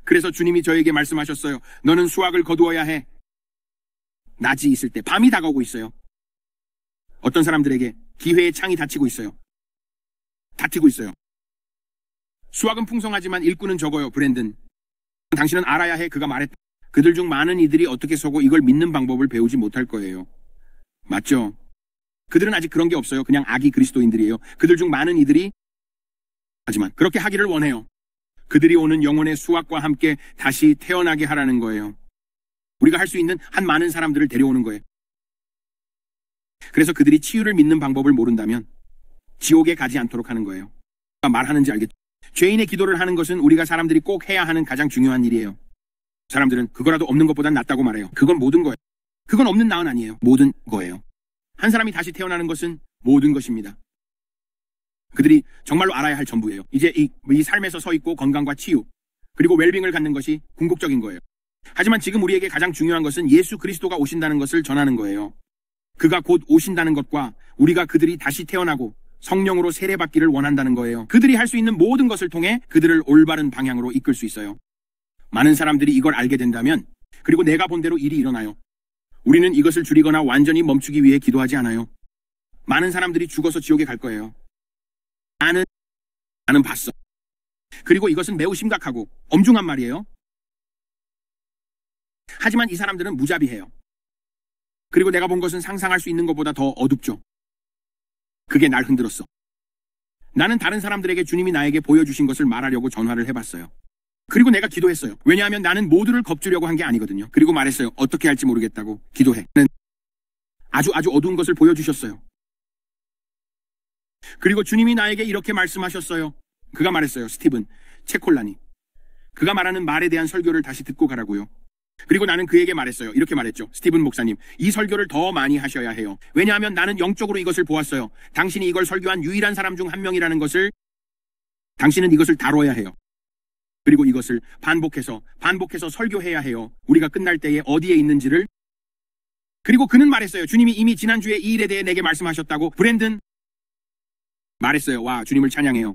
그래서 주님이 저에게 말씀하셨어요. 너는 수확을 거두어야 해. 낮이 있을 때 밤이 다가오고 있어요. 어떤 사람들에게 기회의 창이 닫히고 있어요. 수확은 풍성하지만 일꾼은 적어요. 브랜든. 당신은 알아야 해. 그가 말했다. 그들 중 많은 이들이 어떻게 서고 이걸 믿는 방법을 배우지 못할 거예요. 맞죠? 그들은 아직 그런 게 없어요. 그냥 아기 그리스도인들이에요. 그들 중 많은 이들이 하지만 그렇게 하기를 원해요. 그들이 오는 영혼의 수확과 함께 다시 태어나게 하라는 거예요. 우리가 할 수 있는 한 많은 사람들을 데려오는 거예요. 그래서 그들이 치유를 믿는 방법을 모른다면 지옥에 가지 않도록 하는 거예요. 말하는지 알겠죠? 죄인의 기도를 하는 것은 우리가 사람들이 꼭 해야 하는 가장 중요한 일이에요. 사람들은 그거라도 없는 것보단 낫다고 말해요. 그건 모든 거예요. 그건 없는 나은 아니에요. 모든 거예요. 한 사람이 다시 태어나는 것은 모든 것입니다. 그들이 정말로 알아야 할 전부예요. 이제 이 삶에서 서 있고 건강과 치유, 그리고 웰빙을 갖는 것이 궁극적인 거예요. 하지만 지금 우리에게 가장 중요한 것은 예수 그리스도가 오신다는 것을 전하는 거예요. 그가 곧 오신다는 것과 우리가 그들이 다시 태어나고 성령으로 세례받기를 원한다는 거예요. 그들이 할 수 있는 모든 것을 통해 그들을 올바른 방향으로 이끌 수 있어요. 많은 사람들이 이걸 알게 된다면, 그리고 내가 본 대로 일이 일어나요. 우리는 이것을 줄이거나 완전히 멈추기 위해 기도하지 않아요. 많은 사람들이 죽어서 지옥에 갈 거예요. 나는 봤어. 그리고 이것은 매우 심각하고 엄중한 말이에요. 하지만 이 사람들은 무자비해요. 그리고 내가 본 것은 상상할 수 있는 것보다 더 어둡죠. 그게 날 흔들었어. 나는 다른 사람들에게 주님이 나에게 보여주신 것을 말하려고 전화를 해봤어요. 그리고 내가 기도했어요. 왜냐하면 나는 모두를 겁주려고 한 게 아니거든요. 그리고 말했어요. 어떻게 할지 모르겠다고. 기도해. 아주 어두운 것을 보여주셨어요. 그리고 주님이 나에게 이렇게 말씀하셨어요. 그가 말했어요. 스티븐 체콜라니. 그가 말하는 말에 대한 설교를 다시 듣고 가라고요. 그리고 나는 그에게 말했어요. 이렇게 말했죠. 스티븐 목사님, 이 설교를 더 많이 하셔야 해요. 왜냐하면 나는 영적으로 이것을 보았어요. 당신이 이걸 설교한 유일한 사람 중 한 명이라는 것을, 당신은 이것을 다뤄야 해요. 그리고 이것을 반복해서 설교해야 해요. 우리가 끝날 때에 어디에 있는지를. 그리고 그는 말했어요. 주님이 이미 지난주에 이 일에 대해 내게 말씀하셨다고. 브랜든 말했어요. 와, 주님을 찬양해요.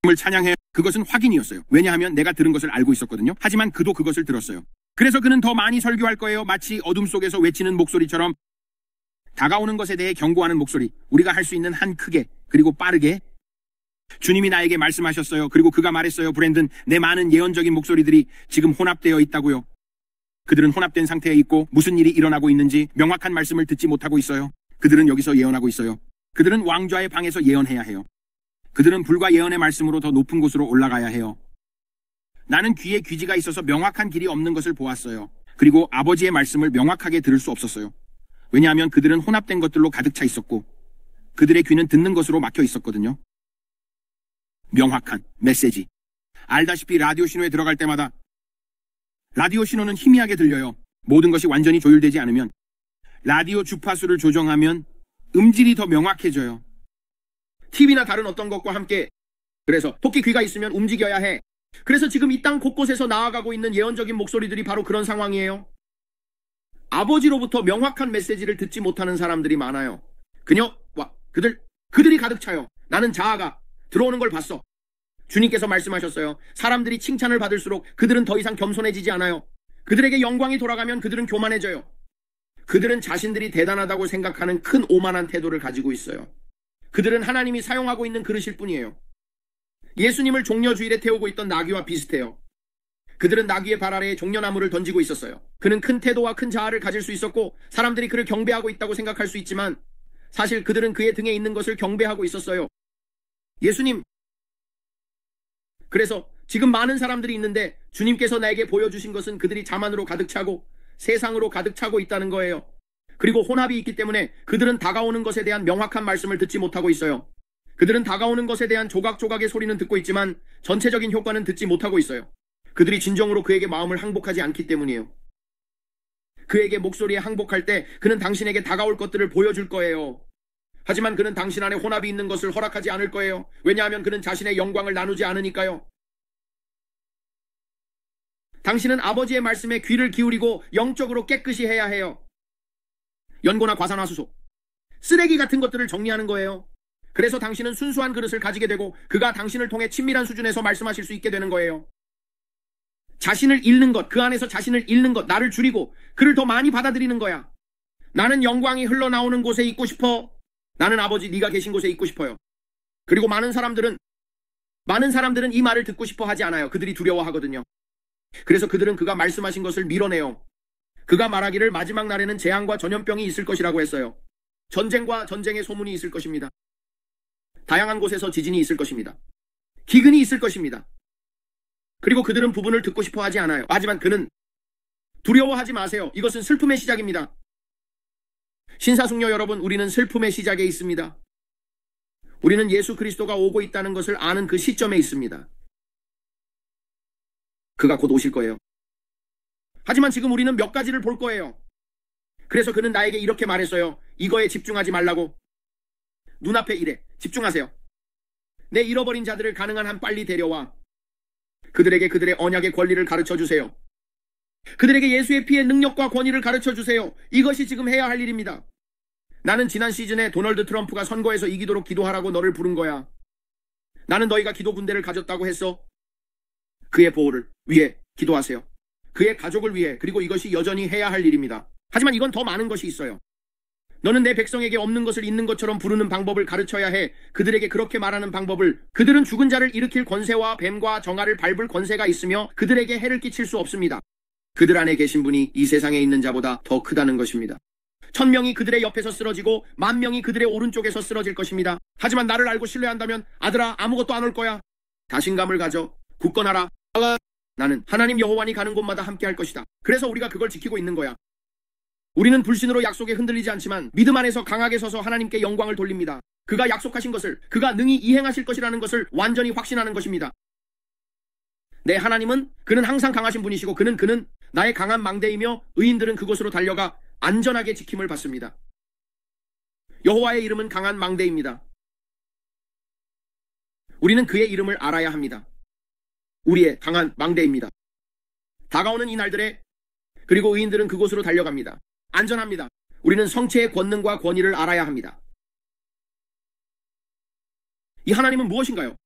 주님을 찬양해. 그것은 확인이었어요. 왜냐하면 내가 들은 것을 알고 있었거든요. 하지만 그도 그것을 들었어요. 그래서 그는 더 많이 설교할 거예요. 마치 어둠 속에서 외치는 목소리처럼, 다가오는 것에 대해 경고하는 목소리. 우리가 할 수 있는 한 크게, 그리고 빠르게. 주님이 나에게 말씀하셨어요. 그리고 그가 말했어요. 브랜든, 내 많은 예언적인 목소리들이 지금 혼합되어 있다고요. 그들은 혼합된 상태에 있고 무슨 일이 일어나고 있는지 명확한 말씀을 듣지 못하고 있어요. 그들은 여기서 예언하고 있어요. 그들은 왕좌의 방에서 예언해야 해요. 그들은 불과 예언의 말씀으로 더 높은 곳으로 올라가야 해요. 나는 귀에 귀지가 있어서 명확한 길이 없는 것을 보았어요. 그리고 아버지의 말씀을 명확하게 들을 수 없었어요. 왜냐하면 그들은 혼합된 것들로 가득 차 있었고 그들의 귀는 듣는 것으로 막혀 있었거든요. 명확한 메시지. 알다시피 라디오 신호에 들어갈 때마다 라디오 신호는 희미하게 들려요. 모든 것이 완전히 조율되지 않으면, 라디오 주파수를 조정하면 음질이 더 명확해져요. TV나 다른 어떤 것과 함께. 그래서 토끼 귀가 있으면 움직여야 해. 그래서 지금 이 땅 곳곳에서 나아가고 있는 예언적인 목소리들이 바로 그런 상황이에요. 아버지로부터 명확한 메시지를 듣지 못하는 사람들이 많아요. 그들이 가득 차요. 나는 자아가 들어오는 걸 봤어. 주님께서 말씀하셨어요. 사람들이 칭찬을 받을수록 그들은 더 이상 겸손해지지 않아요. 그들에게 영광이 돌아가면 그들은 교만해져요. 그들은 자신들이 대단하다고 생각하는 큰 오만한 태도를 가지고 있어요. 그들은 하나님이 사용하고 있는 그릇일 뿐이에요. 예수님을 종려주일에 태우고 있던 나귀와 비슷해요. 그들은 나귀의 발 아래에 종려나무를 던지고 있었어요. 그는 큰 태도와 큰 자아를 가질 수 있었고 사람들이 그를 경배하고 있다고 생각할 수 있지만 사실 그들은 그의 등에 있는 것을 경배하고 있었어요. 예수님. 그래서 지금 많은 사람들이 있는데 주님께서 나에게 보여주신 것은 그들이 자만으로 가득 차고 세상으로 가득 차고 있다는 거예요. 그리고 혼합이 있기 때문에 그들은 다가오는 것에 대한 명확한 말씀을 듣지 못하고 있어요. 그들은 다가오는 것에 대한 조각조각의 소리는 듣고 있지만 전체적인 효과는 듣지 못하고 있어요. 그들이 진정으로 그에게 마음을 항복하지 않기 때문이에요. 그에게 목소리에 항복할 때 그는 당신에게 다가올 것들을 보여줄 거예요. 하지만 그는 당신 안에 혼합이 있는 것을 허락하지 않을 거예요. 왜냐하면 그는 자신의 영광을 나누지 않으니까요. 당신은 아버지의 말씀에 귀를 기울이고 영적으로 깨끗이 해야 해요. 연고나 과산화수소, 쓰레기 같은 것들을 정리하는 거예요. 그래서 당신은 순수한 그릇을 가지게 되고 그가 당신을 통해 친밀한 수준에서 말씀하실 수 있게 되는 거예요. 자신을 잃는 것, 그 안에서 자신을 잃는 것, 나를 줄이고 그를 더 많이 받아들이는 거야. 나는 영광이 흘러나오는 곳에 있고 싶어. 나는 아버지 네가 계신 곳에 있고 싶어요. 그리고 많은 사람들은 이 말을 듣고 싶어 하지 않아요. 그들이 두려워하거든요. 그래서 그들은 그가 말씀하신 것을 밀어내요. 그가 말하기를 마지막 날에는 재앙과 전염병이 있을 것이라고 했어요. 전쟁과 전쟁의 소문이 있을 것입니다. 다양한 곳에서 지진이 있을 것입니다. 기근이 있을 것입니다. 그리고 그들은 부분을 듣고 싶어 하지 않아요. 하지만 그는 두려워하지 마세요. 이것은 슬픔의 시작입니다. 신사숙녀 여러분, 우리는 슬픔의 시작에 있습니다. 우리는 예수 그리스도가 오고 있다는 것을 아는 그 시점에 있습니다. 그가 곧 오실 거예요. 하지만 지금 우리는 몇 가지를 볼 거예요. 그래서 그는 나에게 이렇게 말했어요. 이거에 집중하지 말라고. 눈앞에 일에 집중하세요. 내 잃어버린 자들을 가능한 한 빨리 데려와. 그들에게 그들의 언약의 권리를 가르쳐 주세요. 그들에게 예수의 피의 능력과 권위를 가르쳐 주세요. 이것이 지금 해야 할 일입니다. 나는 지난 시즌에 도널드 트럼프가 선거에서 이기도록 기도하라고 너를 부른 거야. 나는 너희가 기도 군대를 가졌다고 했어. 그의 보호를 위해 기도하세요. 그의 가족을 위해. 그리고 이것이 여전히 해야 할 일입니다. 하지만 이건 더 많은 것이 있어요. 너는 내 백성에게 없는 것을 있는 것처럼 부르는 방법을 가르쳐야 해. 그들에게 그렇게 말하는 방법을. 그들은 죽은 자를 일으킬 권세와 뱀과 정아를 밟을 권세가 있으며 그들에게 해를 끼칠 수 없습니다. 그들 안에 계신 분이 이 세상에 있는 자보다 더 크다는 것입니다. 1000명이 그들의 옆에서 쓰러지고 10,000명이 그들의 오른쪽에서 쓰러질 것입니다. 하지만 나를 알고 신뢰한다면 아들아, 아무것도 안 올 거야. 자신감을 가져. 굳건하라. 나는 하나님 여호와니 가는 곳마다 함께 할 것이다. 그래서 우리가 그걸 지키고 있는 거야. 우리는 불신으로 약속에 흔들리지 않지만 믿음 안에서 강하게 서서 하나님께 영광을 돌립니다. 그가 약속하신 것을, 그가 능히 이행하실 것이라는 것을 완전히 확신하는 것입니다. 내 하나님은, 그는 항상 강하신 분이시고 그는 나의 강한 망대이며 의인들은 그곳으로 달려가 안전하게 지킴을 받습니다. 여호와의 이름은 강한 망대입니다. 우리는 그의 이름을 알아야 합니다. 우리의 강한 망대입니다. 다가오는 이 날들에 그리고 의인들은 그곳으로 달려갑니다. 안전합니다. 우리는 성체의 권능과 권위를 알아야 합니다. 이 하나님은 무엇인가요?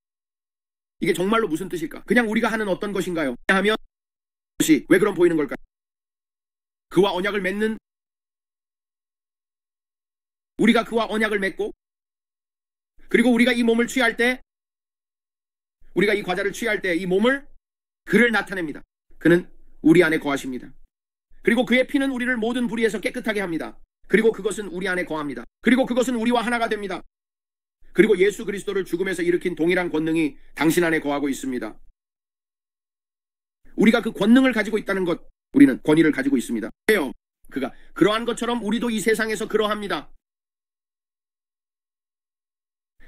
이게 정말로 무슨 뜻일까? 그냥 우리가 하는 어떤 것인가요? 하면 그것이 왜 그럼 보이는 걸까요? 그와 언약을 맺는, 우리가 그와 언약을 맺고 그리고 우리가 이 몸을 취할 때, 우리가 이 과자를 취할 때 이 몸을, 그를 나타냅니다. 그는 우리 안에 거하십니다. 그리고 그의 피는 우리를 모든 불의에서 깨끗하게 합니다. 그리고 그것은 우리 안에 거합니다. 그리고 그것은 우리와 하나가 됩니다. 그리고 예수 그리스도를 죽음에서 일으킨 동일한 권능이 당신 안에 거하고 있습니다. 우리가 그 권능을 가지고 있다는 것, 우리는 권위를 가지고 있습니다. 왜요? 그가 그러한 것처럼 우리도 이 세상에서 그러합니다.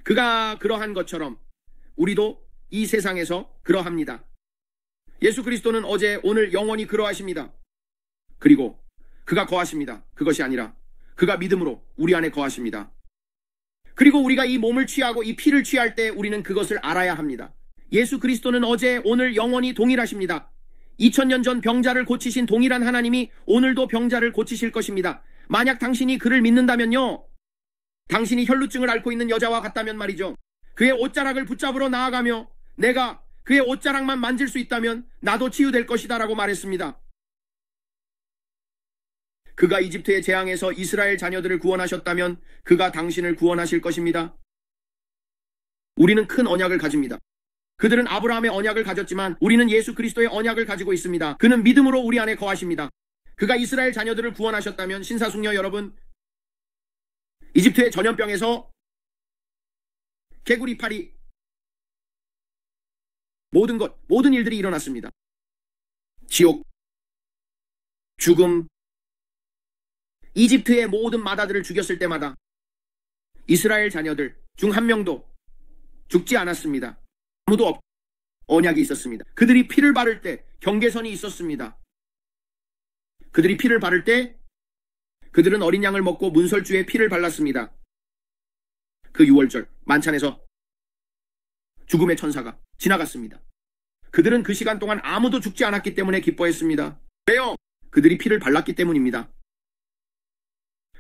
그가 그러한 것처럼 우리도 이 세상에서 그러합니다. 예수 그리스도는 어제, 오늘, 영원히 그러하십니다. 그리고 그가 거하십니다. 그것이 아니라 그가 믿음으로 우리 안에 거하십니다. 그리고 우리가 이 몸을 취하고 이 피를 취할 때 우리는 그것을 알아야 합니다. 예수 그리스도는 어제, 오늘, 영원히 동일하십니다. 2000년 전 병자를 고치신 동일한 하나님이 오늘도 병자를 고치실 것입니다. 만약 당신이 그를 믿는다면요, 당신이 혈루증을 앓고 있는 여자와 같다면 말이죠. 그의 옷자락을 붙잡으러 나아가며 내가 그의 옷자락만 만질 수 있다면 나도 치유될 것이다 라고 말했습니다. 그가 이집트의 재앙에서 이스라엘 자녀들을 구원하셨다면 그가 당신을 구원하실 것입니다. 우리는 큰 언약을 가집니다. 그들은 아브라함의 언약을 가졌지만 우리는 예수 그리스도의 언약을 가지고 있습니다. 그는 믿음으로 우리 안에 거하십니다. 그가 이스라엘 자녀들을 구원하셨다면 신사숙녀 여러분, 이집트의 전염병에서 개구리 파리, 모든 일들이 일어났습니다. 지옥, 죽음, 이집트의 모든 마다들을 죽였을 때마다 이스라엘 자녀들 중 한 명도 죽지 않았습니다. 아무도 언약이 있었습니다. 그들이 피를 바를 때 경계선이 있었습니다. 그들이 피를 바를 때 그들은 어린 양을 먹고 문설주에 피를 발랐습니다. 그 6월절 만찬에서 죽음의 천사가 지나갔습니다. 그들은 그 시간 동안 아무도 죽지 않았기 때문에 기뻐했습니다. 왜요? 그들이 피를 발랐기 때문입니다.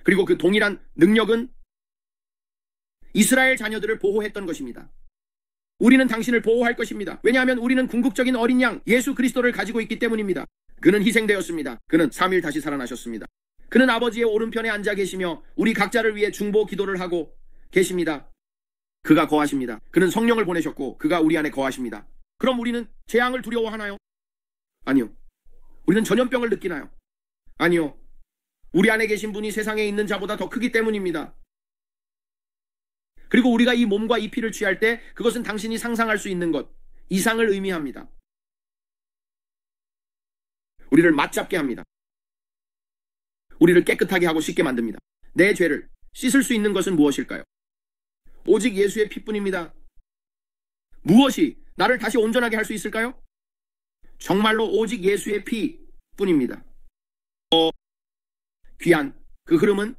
그리고 그 동일한 능력은 이스라엘 자녀들을 보호했던 것입니다. 우리는 당신을 보호할 것입니다. 왜냐하면 우리는 궁극적인 어린 양 예수 그리스도를 가지고 있기 때문입니다. 그는 희생되었습니다. 그는 3일 다시 살아나셨습니다. 그는 아버지의 오른편에 앉아 계시며 우리 각자를 위해 중보 기도를 하고 계십니다. 그가 거하십니다. 그는 성령을 보내셨고 그가 우리 안에 거하십니다. 그럼 우리는 재앙을 두려워하나요? 아니요. 우리는 전염병을 느끼나요? 아니요. 우리 안에 계신 분이 세상에 있는 자보다 더 크기 때문입니다. 그리고 우리가 이 몸과 이 피를 취할 때 그것은 당신이 상상할 수 있는 것 이상을 의미합니다. 우리를 맞잡게 합니다. 우리를 깨끗하게 하고 씻게 만듭니다. 내 죄를 씻을 수 있는 것은 무엇일까요? 오직 예수의 피뿐입니다. 무엇이 나를 다시 온전하게 할 수 있을까요? 정말로 오직 예수의 피뿐입니다. 귀한 그 흐름은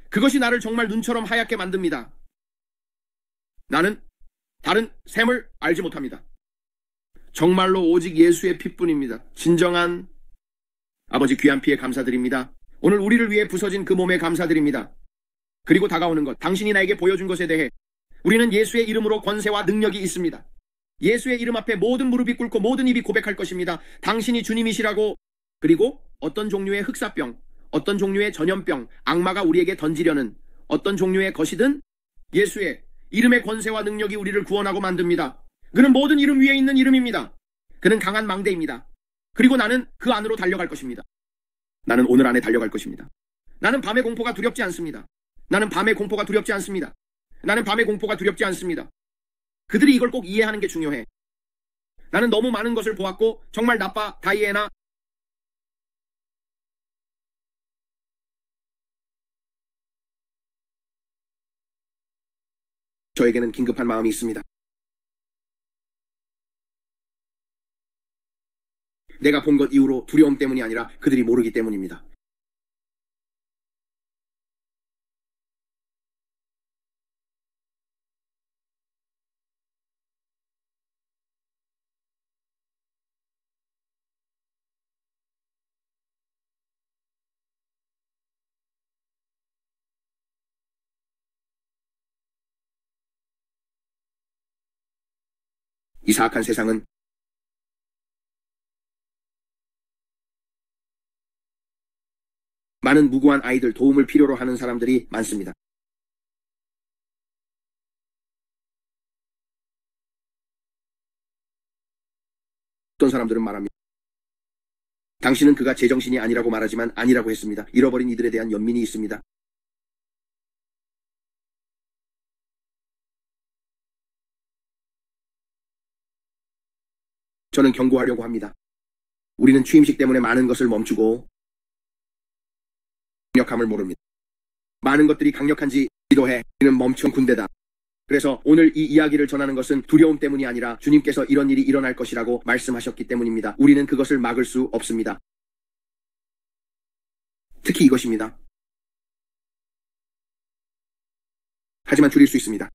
그것이 나를 정말 눈처럼 하얗게 만듭니다. 나는 다른 샘을 알지 못합니다. 정말로 오직 예수의 피뿐입니다. 진정한 아버지 귀한 피에 감사드립니다. 오늘 우리를 위해 부서진 그 몸에 감사드립니다. 그리고 다가오는 것, 당신이 나에게 보여준 것에 대해 우리는 예수의 이름으로 권세와 능력이 있습니다. 예수의 이름 앞에 모든 무릎이 꿇고 모든 입이 고백할 것입니다. 당신이 주님이시라고. 그리고 어떤 종류의 흑사병, 어떤 종류의 전염병, 악마가 우리에게 던지려는 어떤 종류의 것이든 예수의 이름의 권세와 능력이 우리를 구원하고 만듭니다. 그는 모든 이름 위에 있는 이름입니다. 그는 강한 망대입니다. 그리고 나는 그 안으로 달려갈 것입니다. 나는 오늘 안에 달려갈 것입니다. 나는 밤의 공포가 두렵지 않습니다. 나는 밤의 공포가 두렵지 않습니다. 나는 밤의 공포가 두렵지 않습니다. 그들이 이걸 꼭 이해하는 게 중요해. 나는 너무 많은 것을 보았고 정말 나빠, 다이애나. 저에게는 긴급한 마음이 있습니다. 내가 본 것 이후로 두려움 때문이 아니라 그들이 모르기 때문입니다. 이 사악한 세상은 많은 무고한 아이들, 도움을 필요로 하는 사람들이 많습니다. 어떤 사람들은 말합니다. 당신은 그가 제정신이 아니라고 말하지만 아니라고 했습니다. 잃어버린 이들에 대한 연민이 있습니다. 저는 경고하려고 합니다. 우리는 취임식 때문에 많은 것을 멈추고 강력함을 모릅니다. 많은 것들이 강력한지 기도해. 우리는 멈춘 군대다. 그래서 오늘 이 이야기를 전하는 것은 두려움 때문이 아니라 주님께서 이런 일이 일어날 것이라고 말씀하셨기 때문입니다. 우리는 그것을 막을 수 없습니다. 특히 이것입니다. 하지만 줄일 수 있습니다.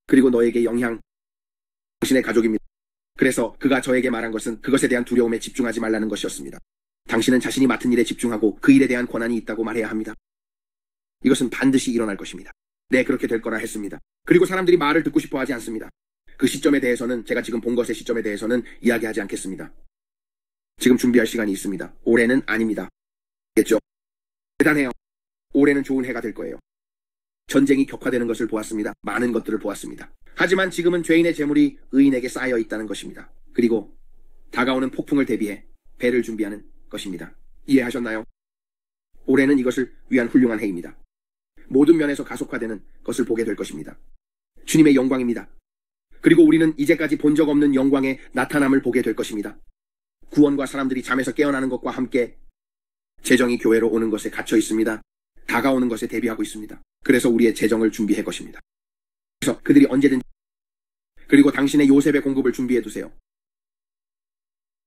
그리고 너에게 영향, 당신의 가족입니다. 그래서 그가 저에게 말한 것은 그것에 대한 두려움에 집중하지 말라는 것이었습니다. 당신은 자신이 맡은 일에 집중하고 그 일에 대한 권한이 있다고 말해야 합니다. 이것은 반드시 일어날 것입니다. 네, 그렇게 될 거라 했습니다. 그리고 사람들이 말을 듣고 싶어 하지 않습니다. 그 시점에 대해서는, 제가 지금 본 것의 시점에 대해서는 이야기하지 않겠습니다. 지금 준비할 시간이 있습니다. 올해는 아닙니다. 겠죠? 대단해요. 올해는 좋은 해가 될 거예요. 전쟁이 격화되는 것을 보았습니다. 많은 것들을 보았습니다. 하지만 지금은 죄인의 재물이 의인에게 쌓여 있다는 것입니다. 그리고 다가오는 폭풍을 대비해 배를 준비하는 것입니다. 이해하셨나요? 올해는 이것을 위한 훌륭한 해입니다. 모든 면에서 가속화되는 것을 보게 될 것입니다. 주님의 영광입니다. 그리고 우리는 이제까지 본 적 없는 영광의 나타남을 보게 될 것입니다. 구원과 사람들이 잠에서 깨어나는 것과 함께 재정이 교회로 오는 것에 갇혀 있습니다. 다가오는 것에 대비하고 있습니다. 그래서 우리의 재정을 준비할 것입니다. 그래서 그들이 언제든지 그리고 당신의 요셉의 공급을 준비해 두세요.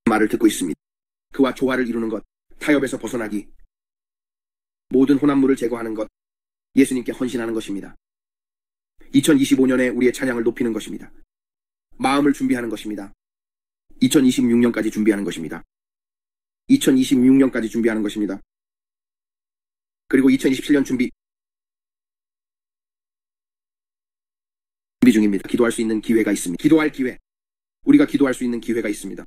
말을 듣고 있습니다. 그와 조화를 이루는 것, 타협에서 벗어나기, 모든 혼합물을 제거하는 것, 예수님께 헌신하는 것입니다. 2025년에 우리의 찬양을 높이는 것입니다. 마음을 준비하는 것입니다. 2026년까지 준비하는 것입니다. 2026년까지 준비하는 것입니다. 그리고 2027년 준비 중입니다. 기도할 수 있는 기회가 있습니다. 기도할 기회. 우리가 기도할 수 있는 기회가 있습니다.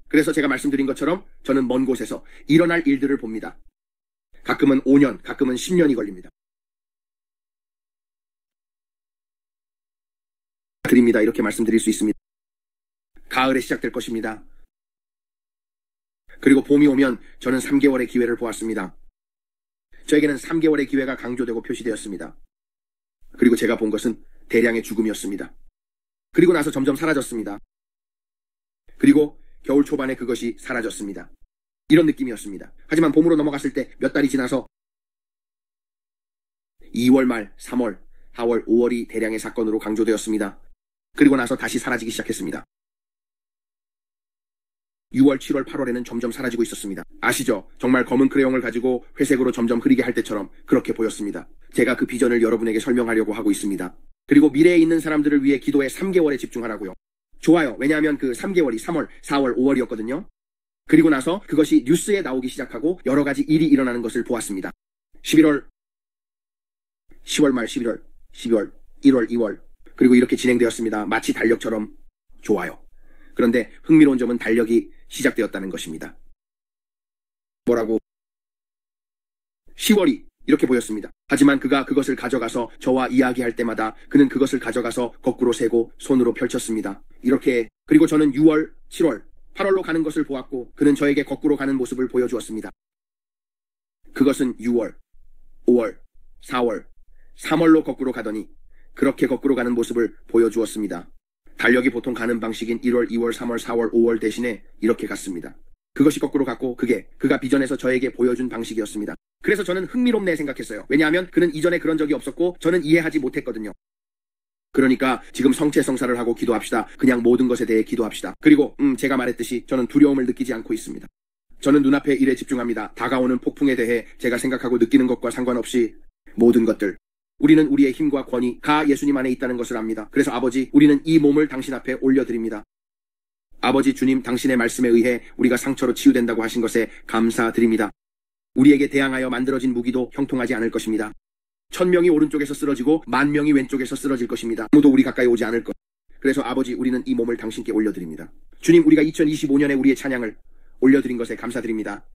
그래서 제가 말씀드린 것처럼 저는 먼 곳에서 일어날 일들을 봅니다. 가끔은 5년, 가끔은 10년이 걸립니다. 드립니다. 이렇게 말씀드릴 수 있습니다. 가을에 시작될 것입니다. 그리고 봄이 오면 저는 3개월의 기회를 보았습니다. 저에게는 3개월의 기회가 강조되고 표시되었습니다. 그리고 제가 본 것은 대량의 죽음이었습니다. 그리고 나서 점점 사라졌습니다. 그리고 겨울 초반에 그것이 사라졌습니다. 이런 느낌이었습니다. 하지만 봄으로 넘어갔을 때 몇 달이 지나서 2월 말, 3월, 4월, 5월이 대량의 사건으로 강조되었습니다. 그리고 나서 다시 사라지기 시작했습니다. 6월, 7월, 8월에는 점점 사라지고 있었습니다. 아시죠? 정말 검은 크레용을 가지고 회색으로 점점 흐리게 할 때처럼 그렇게 보였습니다. 제가 그 비전을 여러분에게 설명하려고 하고 있습니다. 그리고 미래에 있는 사람들을 위해 기도에 3개월에 집중하라고요. 좋아요. 왜냐하면 그 3개월이 3월, 4월, 5월이었거든요. 그리고 나서 그것이 뉴스에 나오기 시작하고 여러 가지 일이 일어나는 것을 보았습니다. 10월 말 11월, 12월, 1월, 2월 그리고 이렇게 진행되었습니다. 마치 달력처럼 좋아요. 그런데 흥미로운 점은 달력이 시작되었다는 것입니다. 뭐라고? 10월이 이렇게 보였습니다. 하지만 그가 그것을 가져가서 저와 이야기할 때마다 그는 그것을 가져가서 거꾸로 세고 손으로 펼쳤습니다. 이렇게 그리고 저는 6월, 7월, 8월로 가는 것을 보았고 그는 저에게 거꾸로 가는 모습을 보여주었습니다. 그것은 6월, 5월, 4월, 3월로 거꾸로 가더니 그렇게 거꾸로 가는 모습을 보여주었습니다. 달력이 보통 가는 방식인 1월, 2월, 3월, 4월, 5월 대신에 이렇게 갔습니다. 그것이 거꾸로 갔고 그가 비전에서 저에게 보여준 방식이었습니다. 그래서 저는 흥미롭네 생각했어요. 왜냐하면 그는 이전에 그런 적이 없었고 저는 이해하지 못했거든요. 그러니까 지금 성체성사를 하고 기도합시다. 그냥 모든 것에 대해 기도합시다. 그리고 제가 말했듯이 저는 두려움을 느끼지 않고 있습니다. 저는 눈앞의 일에 집중합니다. 다가오는 폭풍에 대해 제가 생각하고 느끼는 것과 상관없이 모든 것들. 우리는 우리의 힘과 권위, 가 예수님 안에 있다는 것을 압니다. 그래서 아버지, 우리는 이 몸을 당신 앞에 올려드립니다. 아버지 주님, 당신의 말씀에 의해 우리가 상처로 치유된다고 하신 것에 감사드립니다. 우리에게 대항하여 만들어진 무기도 형통하지 않을 것입니다. 1000명이 오른쪽에서 쓰러지고 10,000명이 왼쪽에서 쓰러질 것입니다. 아무도 우리 가까이 오지 않을 것. 그래서 아버지, 우리는 이 몸을 당신께 올려드립니다. 주님, 우리가 2025년에 우리의 찬양을 올려드린 것에 감사드립니다.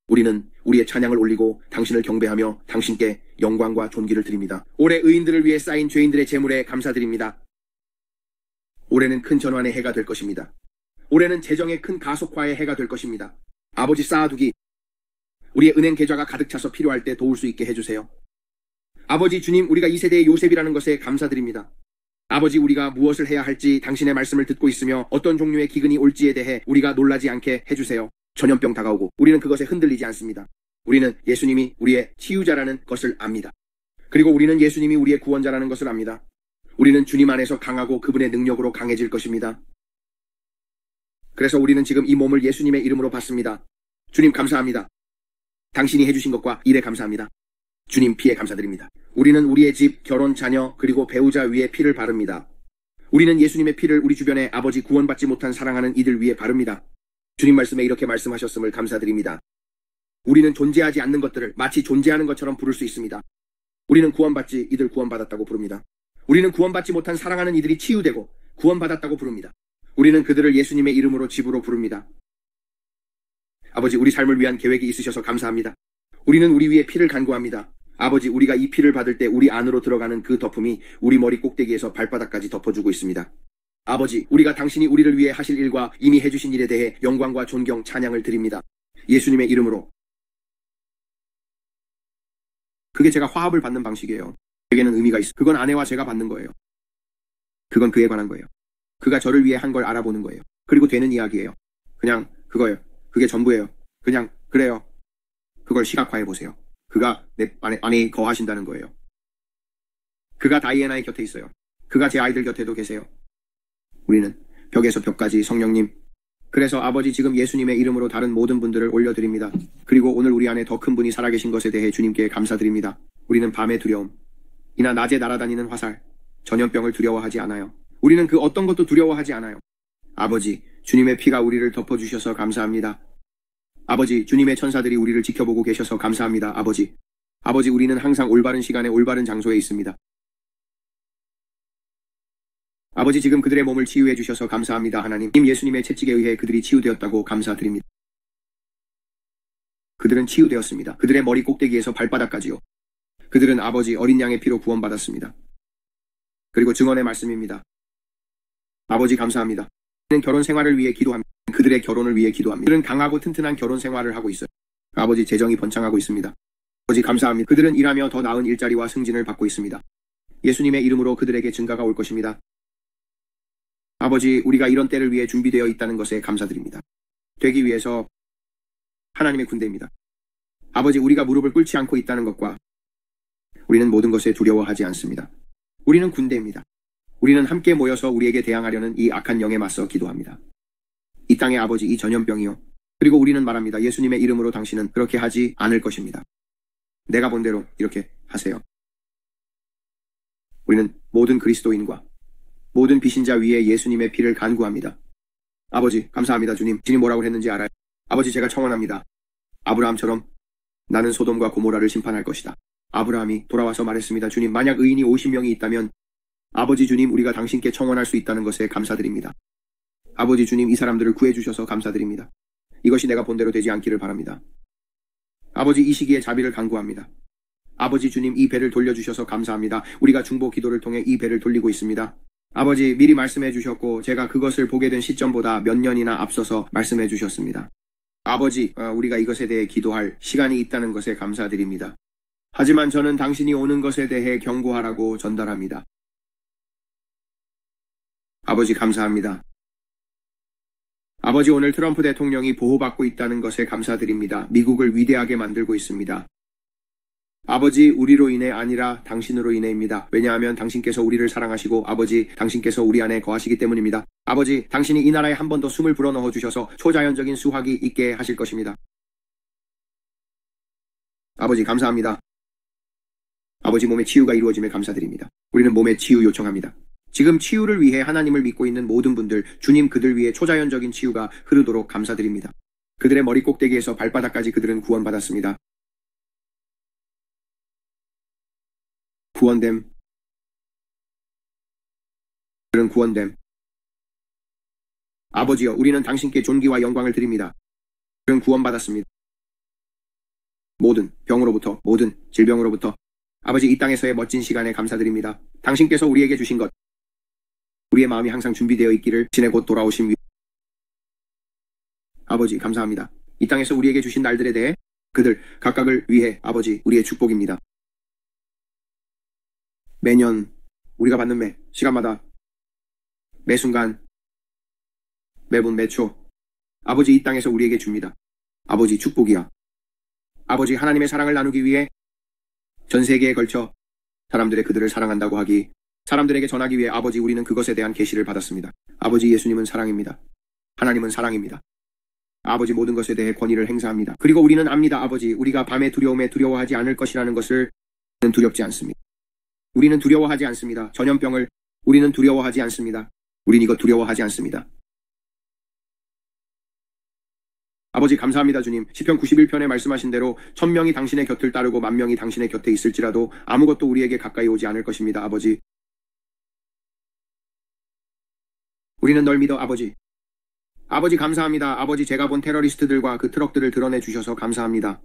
우리는 우리의 찬양을 올리고 당신을 경배하며 당신께 영광과 존귀를 드립니다. 올해 의인들을 위해 쌓인 죄인들의 재물에 감사드립니다. 올해는 큰 전환의 해가 될 것입니다. 올해는 재정의 큰 가속화의 해가 될 것입니다. 아버지, 쌓아두기. 우리의 은행 계좌가 가득 차서 필요할 때 도울 수 있게 해주세요. 아버지 주님, 우리가 이 세대의 요셉이라는 것에 감사드립니다. 아버지, 우리가 무엇을 해야 할지 당신의 말씀을 듣고 있으며 어떤 종류의 기근이 올지에 대해 우리가 놀라지 않게 해주세요. 전염병 다가오고 우리는 그것에 흔들리지 않습니다. 우리는 예수님이 우리의 치유자라는 것을 압니다. 그리고 우리는 예수님이 우리의 구원자라는 것을 압니다. 우리는 주님 안에서 강하고 그분의 능력으로 강해질 것입니다. 그래서 우리는 지금 이 몸을 예수님의 이름으로 받습니다. 주님 감사합니다. 당신이 해주신 것과 일에 감사합니다. 주님 피에 감사드립니다. 우리는 우리의 집, 결혼, 자녀, 그리고 배우자 위에 피를 바릅니다. 우리는 예수님의 피를 우리 주변에 아버지 구원받지 못한 사랑하는 이들 위에 바릅니다. 주님 말씀에 이렇게 말씀하셨음을 감사드립니다. 우리는 존재하지 않는 것들을 마치 존재하는 것처럼 부를 수 있습니다. 우리는 구원받지 이들 구원받았다고 부릅니다. 우리는 구원받지 못한 사랑하는 이들이 치유되고 구원받았다고 부릅니다. 우리는 그들을 예수님의 이름으로 집으로 부릅니다. 아버지, 우리 삶을 위한 계획이 있으셔서 감사합니다. 우리는 우리 위에 피를 간구합니다. 아버지, 우리가 이 피를 받을 때 우리 안으로 들어가는 그 덮음이 우리 머리 꼭대기에서 발바닥까지 덮어주고 있습니다. 아버지, 우리가 당신이 우리를 위해 하실 일과 이미 해주신 일에 대해 영광과 존경, 찬양을 드립니다. 예수님의 이름으로. 그게 제가 화합을 받는 방식이에요. 그에게는 의미가 있어. 그건 아내와 제가 받는 거예요. 그건 그에 관한 거예요. 그가 저를 위해 한 걸 알아보는 거예요. 그리고 되는 이야기예요. 그냥 그거예요. 그게 전부예요. 그냥 그래요. 그걸 시각화해 보세요. 그가 내 안에 거하신다는 거예요. 그가 다이애나의 곁에 있어요. 그가 제 아이들 곁에도 계세요. 우리는 벽에서 벽까지 성령님. 그래서 아버지, 지금 예수님의 이름으로 다른 모든 분들을 올려드립니다. 그리고 오늘 우리 안에 더 큰 분이 살아계신 것에 대해 주님께 감사드립니다. 우리는 밤의 두려움, 이나 낮에 날아다니는 화살, 전염병을 두려워하지 않아요. 우리는 그 어떤 것도 두려워하지 않아요. 아버지, 주님의 피가 우리를 덮어주셔서 감사합니다. 아버지, 주님의 천사들이 우리를 지켜보고 계셔서 감사합니다. 아버지, 우리는 항상 올바른 시간에 올바른 장소에 있습니다. 아버지, 지금 그들의 몸을 치유해 주셔서 감사합니다. 하나님, 예수님의 채찍에 의해 그들이 치유되었다고 감사드립니다. 그들은 치유되었습니다. 그들의 머리 꼭대기에서 발바닥까지요. 그들은 아버지, 어린 양의 피로 구원받았습니다. 그리고 증언의 말씀입니다. 아버지, 감사합니다. 그들은 결혼 생활을 위해 기도합니다. 그들의 결혼을 위해 기도합니다. 그들은 강하고 튼튼한 결혼 생활을 하고 있어요. 아버지, 재정이 번창하고 있습니다. 아버지, 감사합니다. 그들은 일하며 더 나은 일자리와 승진을 받고 있습니다. 예수님의 이름으로 그들에게 증가가 올 것입니다. 아버지, 우리가 이런 때를 위해 준비되어 있다는 것에 감사드립니다. 되기 위해서 하나님의 군대입니다. 아버지, 우리가 무릎을 꿇지 않고 있다는 것과 우리는 모든 것에 두려워하지 않습니다. 우리는 군대입니다. 우리는 함께 모여서 우리에게 대항하려는 이 악한 영에 맞서 기도합니다. 이 땅의 아버지, 이 전염병이요. 그리고 우리는 말합니다. 예수님의 이름으로 당신은 그렇게 하지 않을 것입니다. 내가 본 대로 이렇게 하세요. 우리는 모든 그리스도인과 모든 비신자 위에 예수님의 피를 간구합니다. 아버지, 감사합니다. 주님, 주님 뭐라고 했는지 알아요. 아버지, 제가 청원합니다. 아브라함처럼 나는 소돔과 고모라를 심판할 것이다. 아브라함이 돌아와서 말했습니다. 주님, 만약 의인이 50명이 있다면 아버지 주님, 우리가 당신께 청원할 수 있다는 것에 감사드립니다. 아버지 주님, 이 사람들을 구해주셔서 감사드립니다. 이것이 내가 본대로 되지 않기를 바랍니다. 아버지, 이 시기에 자비를 간구합니다. 아버지 주님, 이 배를 돌려주셔서 감사합니다. 우리가 중보 기도를 통해 이 배를 돌리고 있습니다. 아버지, 미리 말씀해 주셨고 제가 그것을 보게 된 시점보다 몇 년이나 앞서서 말씀해 주셨습니다. 아버지, 우리가 이것에 대해 기도할 시간이 있다는 것에 감사드립니다. 하지만 저는 당신이 오는 것에 대해 경고하라고 전달합니다. 아버지, 감사합니다. 아버지, 오늘 트럼프 대통령이 보호받고 있다는 것에 감사드립니다. 미국을 위대하게 만들고 있습니다. 아버지, 우리로 인해 아니라 당신으로 인해입니다. 왜냐하면 당신께서 우리를 사랑하시고 아버지, 당신께서 우리 안에 거하시기 때문입니다. 아버지, 당신이 이 나라에 한 번 더 숨을 불어넣어 주셔서 초자연적인 수확이 있게 하실 것입니다. 아버지, 감사합니다. 아버지, 몸의 치유가 이루어짐에 감사드립니다. 우리는 몸의 치유 요청합니다. 지금 치유를 위해 하나님을 믿고 있는 모든 분들, 주님, 그들 위해 초자연적인 치유가 흐르도록 감사드립니다. 그들의 머리 꼭대기에서 발바닥까지 그들은 구원받았습니다. 구원됨. 그들은 구원됨. 아버지여, 우리는 당신께 존귀와 영광을 드립니다. 그들은 구원받았습니다. 모든 병으로부터, 모든 질병으로부터 아버지, 이 땅에서의 멋진 시간에 감사드립니다. 당신께서 우리에게 주신 것, 우리의 마음이 항상 준비되어 있기를 신의 곧 돌아오심 위해. 아버지, 감사합니다. 이 땅에서 우리에게 주신 날들에 대해 그들 각각을 위해 아버지, 우리의 축복입니다. 매년 우리가 받는 매 시간마다 매 순간 매분 매초 아버지, 이 땅에서 우리에게 줍니다. 아버지, 축복이야. 아버지, 하나님의 사랑을 나누기 위해 전 세계에 걸쳐 사람들의 그들을 사랑한다고 하기, 사람들에게 전하기 위해 아버지, 우리는 그것에 대한 계시를 받았습니다. 아버지, 예수님은 사랑입니다. 하나님은 사랑입니다. 아버지, 모든 것에 대해 권위를 행사합니다. 그리고 우리는 압니다. 아버지, 우리가 밤의 두려움에 두려워하지 않을 것이라는 것을 두렵지 않습니다. 우리는 두려워하지 않습니다. 전염병을 우리는 두려워하지 않습니다. 우린 이것 두려워하지 않습니다. 아버지, 감사합니다. 주님, 시편 91편에 말씀하신 대로 1000명이 당신의 곁을 따르고 10,000명이 당신의 곁에 있을지라도 아무것도 우리에게 가까이 오지 않을 것입니다. 아버지, 우리는 널 믿어. 아버지, 아버지, 감사합니다. 아버지, 제가 본 테러리스트들과 그 트럭들을 드러내 주셔서 감사합니다.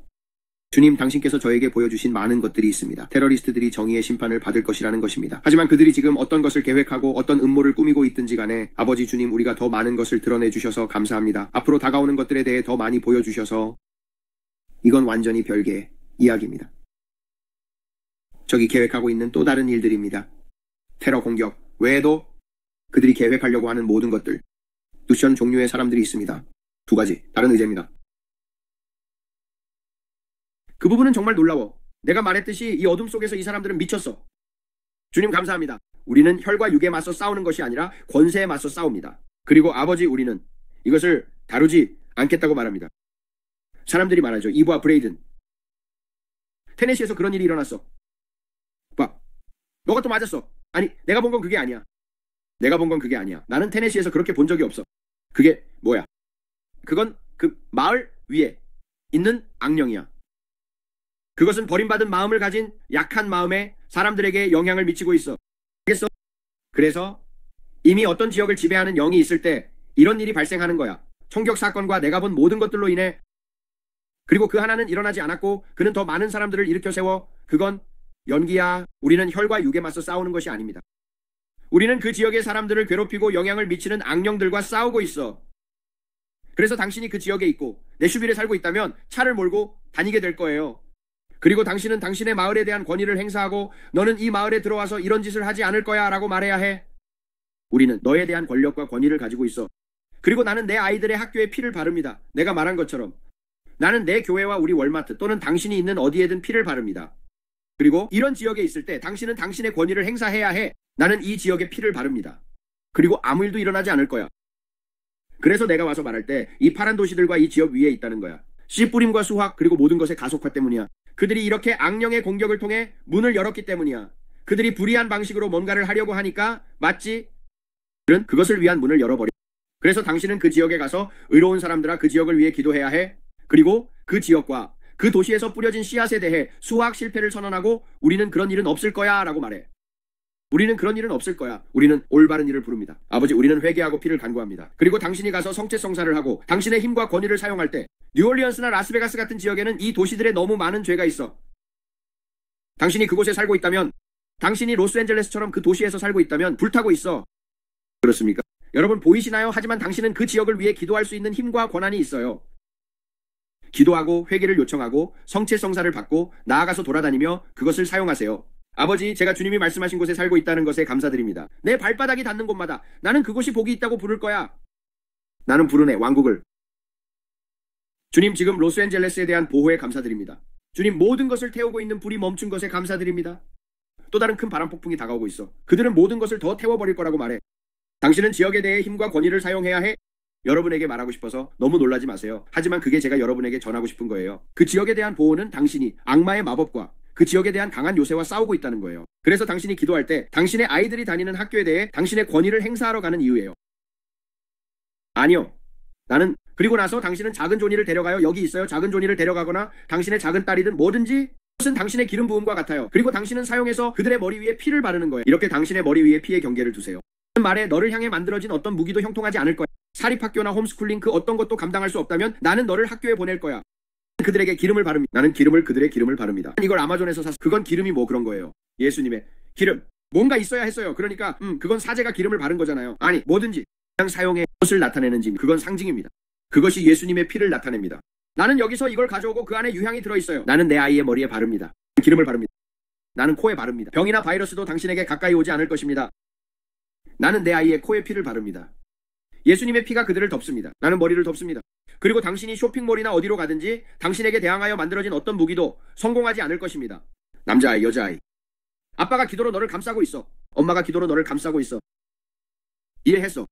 주님, 당신께서 저에게 보여주신 많은 것들이 있습니다. 테러리스트들이 정의의 심판을 받을 것이라는 것입니다. 하지만 그들이 지금 어떤 것을 계획하고 어떤 음모를 꾸미고 있든지 간에 아버지 주님, 우리가 더 많은 것을 드러내 주셔서 감사합니다. 앞으로 다가오는 것들에 대해 더 많이 보여주셔서 이건 완전히 별개의 이야기입니다. 적이 계획하고 있는 또 다른 일들입니다. 테러 공격 외에도 그들이 계획하려고 하는 모든 것들, 루션 종류의 사람들이 있습니다. 두 가지 다른 의제입니다. 그 부분은 정말 놀라워. 내가 말했듯이 이 어둠 속에서 이 사람들은 미쳤어. 주님 감사합니다. 우리는 혈과 육에 맞서 싸우는 것이 아니라 권세에 맞서 싸웁니다. 그리고 아버지, 우리는 이것을 다루지 않겠다고 말합니다. 사람들이 말하죠. 이브와 브레이든. 테네시에서 그런 일이 일어났어. 봐. 너가 또 맞았어. 아니, 내가 본 건 그게 아니야. 내가 본 건 그게 아니야. 나는 테네시에서 그렇게 본 적이 없어. 그게 뭐야? 그건 그 마을 위에 있는 악령이야. 그것은 버림받은 마음을 가진 약한 마음에 사람들에게 영향을 미치고 있어. 알겠어? 그래서 이미 어떤 지역을 지배하는 영이 있을 때 이런 일이 발생하는 거야. 총격 사건과 내가 본 모든 것들로 인해. 그리고 그 하나는 일어나지 않았고 그는 더 많은 사람들을 일으켜 세워. 그건 연기야. 우리는 혈과 육에 맞서 싸우는 것이 아닙니다. 우리는 그 지역의 사람들을 괴롭히고 영향을 미치는 악령들과 싸우고 있어. 그래서 당신이 그 지역에 있고 내슈빌에 살고 있다면 차를 몰고 다니게 될 거예요. 그리고 당신은 당신의 마을에 대한 권위를 행사하고 너는 이 마을에 들어와서 이런 짓을 하지 않을 거야 라고 말해야 해. 우리는 너에 대한 권력과 권위를 가지고 있어. 그리고 나는 내 아이들의 학교에 피를 바릅니다. 내가 말한 것처럼. 나는 내 교회와 우리 월마트 또는 당신이 있는 어디에든 피를 바릅니다. 그리고 이런 지역에 있을 때 당신은 당신의 권위를 행사해야 해. 나는 이 지역에 피를 바릅니다. 그리고 아무 일도 일어나지 않을 거야. 그래서 내가 와서 말할 때 이 파란 도시들과 이 지역 위에 있다는 거야. 씨 뿌림과 수확 그리고 모든 것의 가속화 때문이야. 그들이 이렇게 악령의 공격을 통해 문을 열었기 때문이야. 그들이 불의한 방식으로 뭔가를 하려고 하니까 맞지? 그들은 그것을 위한 문을 열어버려. 그래서 당신은 그 지역에 가서 의로운 사람들아 그 지역을 위해 기도해야 해. 그리고 그 지역과 그 도시에서 뿌려진 씨앗에 대해 수확 실패를 선언하고 우리는 그런 일은 없을 거야 라고 말해. 우리는 그런 일은 없을 거야. 우리는 올바른 일을 부릅니다. 아버지, 우리는 회개하고 피를 간구합니다. 그리고 당신이 가서 성체성사를 하고 당신의 힘과 권위를 사용할 때 뉴올리언스나 라스베가스 같은 지역에는 이 도시들에 너무 많은 죄가 있어. 당신이 그곳에 살고 있다면, 당신이 로스앤젤레스처럼 그 도시에서 살고 있다면 불타고 있어. 그렇습니까? 여러분 보이시나요? 하지만 당신은 그 지역을 위해 기도할 수 있는 힘과 권한이 있어요. 기도하고 회개를 요청하고 성체성사를 받고 나아가서 돌아다니며 그것을 사용하세요. 아버지, 제가 주님이 말씀하신 곳에 살고 있다는 것에 감사드립니다. 내 발바닥이 닿는 곳마다 나는 그곳이 복이 있다고 부를 거야. 나는 부르네, 왕국을. 주님, 지금 로스앤젤레스에 대한 보호에 감사드립니다. 주님, 모든 것을 태우고 있는 불이 멈춘 것에 감사드립니다. 또 다른 큰 바람 폭풍이 다가오고 있어. 그들은 모든 것을 더 태워버릴 거라고 말해. 당신은 지역에 대해 힘과 권위를 사용해야 해. 여러분에게 말하고 싶어서 너무 놀라지 마세요. 하지만 그게 제가 여러분에게 전하고 싶은 거예요. 그 지역에 대한 보호는 당신이 악마의 마법과 그 지역에 대한 강한 요새와 싸우고 있다는 거예요. 그래서 당신이 기도할 때 당신의 아이들이 다니는 학교에 대해 당신의 권위를 행사하러 가는 이유예요. 아니요. 나는 그리고 나서 당신은 작은 조니를 데려가요. 여기 있어요. 작은 조니를 데려가거나 당신의 작은 딸이든 뭐든지 그것은 당신의 기름 부음과 같아요. 그리고 당신은 사용해서 그들의 머리 위에 피를 바르는 거예요. 이렇게 당신의 머리 위에 피의 경계를 두세요. 말에 너를 향해 만들어진 어떤 무기도 형통하지 않을 거야. 사립학교나 홈스쿨링 그 어떤 것도 감당할 수 없다면 나는 너를 학교에 보낼 거야. 그들에게 기름을 바릅니다. 나는 그들의 기름을 바릅니다. 이걸 아마존에서 샀어. 그건 기름이 뭐 그런 거예요. 예수님의 기름. 뭔가 있어야 했어요. 그러니까 그건 사제가 기름을 바른 거잖아요. 아니 뭐든지 그냥 사용해 무엇을 나타내는지 그건 상징입니다. 그것이 예수님의 피를 나타냅니다. 나는 여기서 이걸 가져오고 그 안에 유향이 들어있어요. 나는 내 아이의 머리에 바릅니다. 기름을 바릅니다. 나는 코에 바릅니다. 병이나 바이러스도 당신에게 가까이 오지 않을 것입니다. 나는 내 아이의 코에 피를 바릅니다. 예수님의 피가 그들을 덮습니다. 나는 머리를 덮습니다. 그리고 당신이 쇼핑몰이나 어디로 가든지 당신에게 대항하여 만들어진 어떤 무기도 성공하지 않을 것입니다. 남자아이, 여자아이. 아빠가 기도로 너를 감싸고 있어. 엄마가 기도로 너를 감싸고 있어. 이해했어.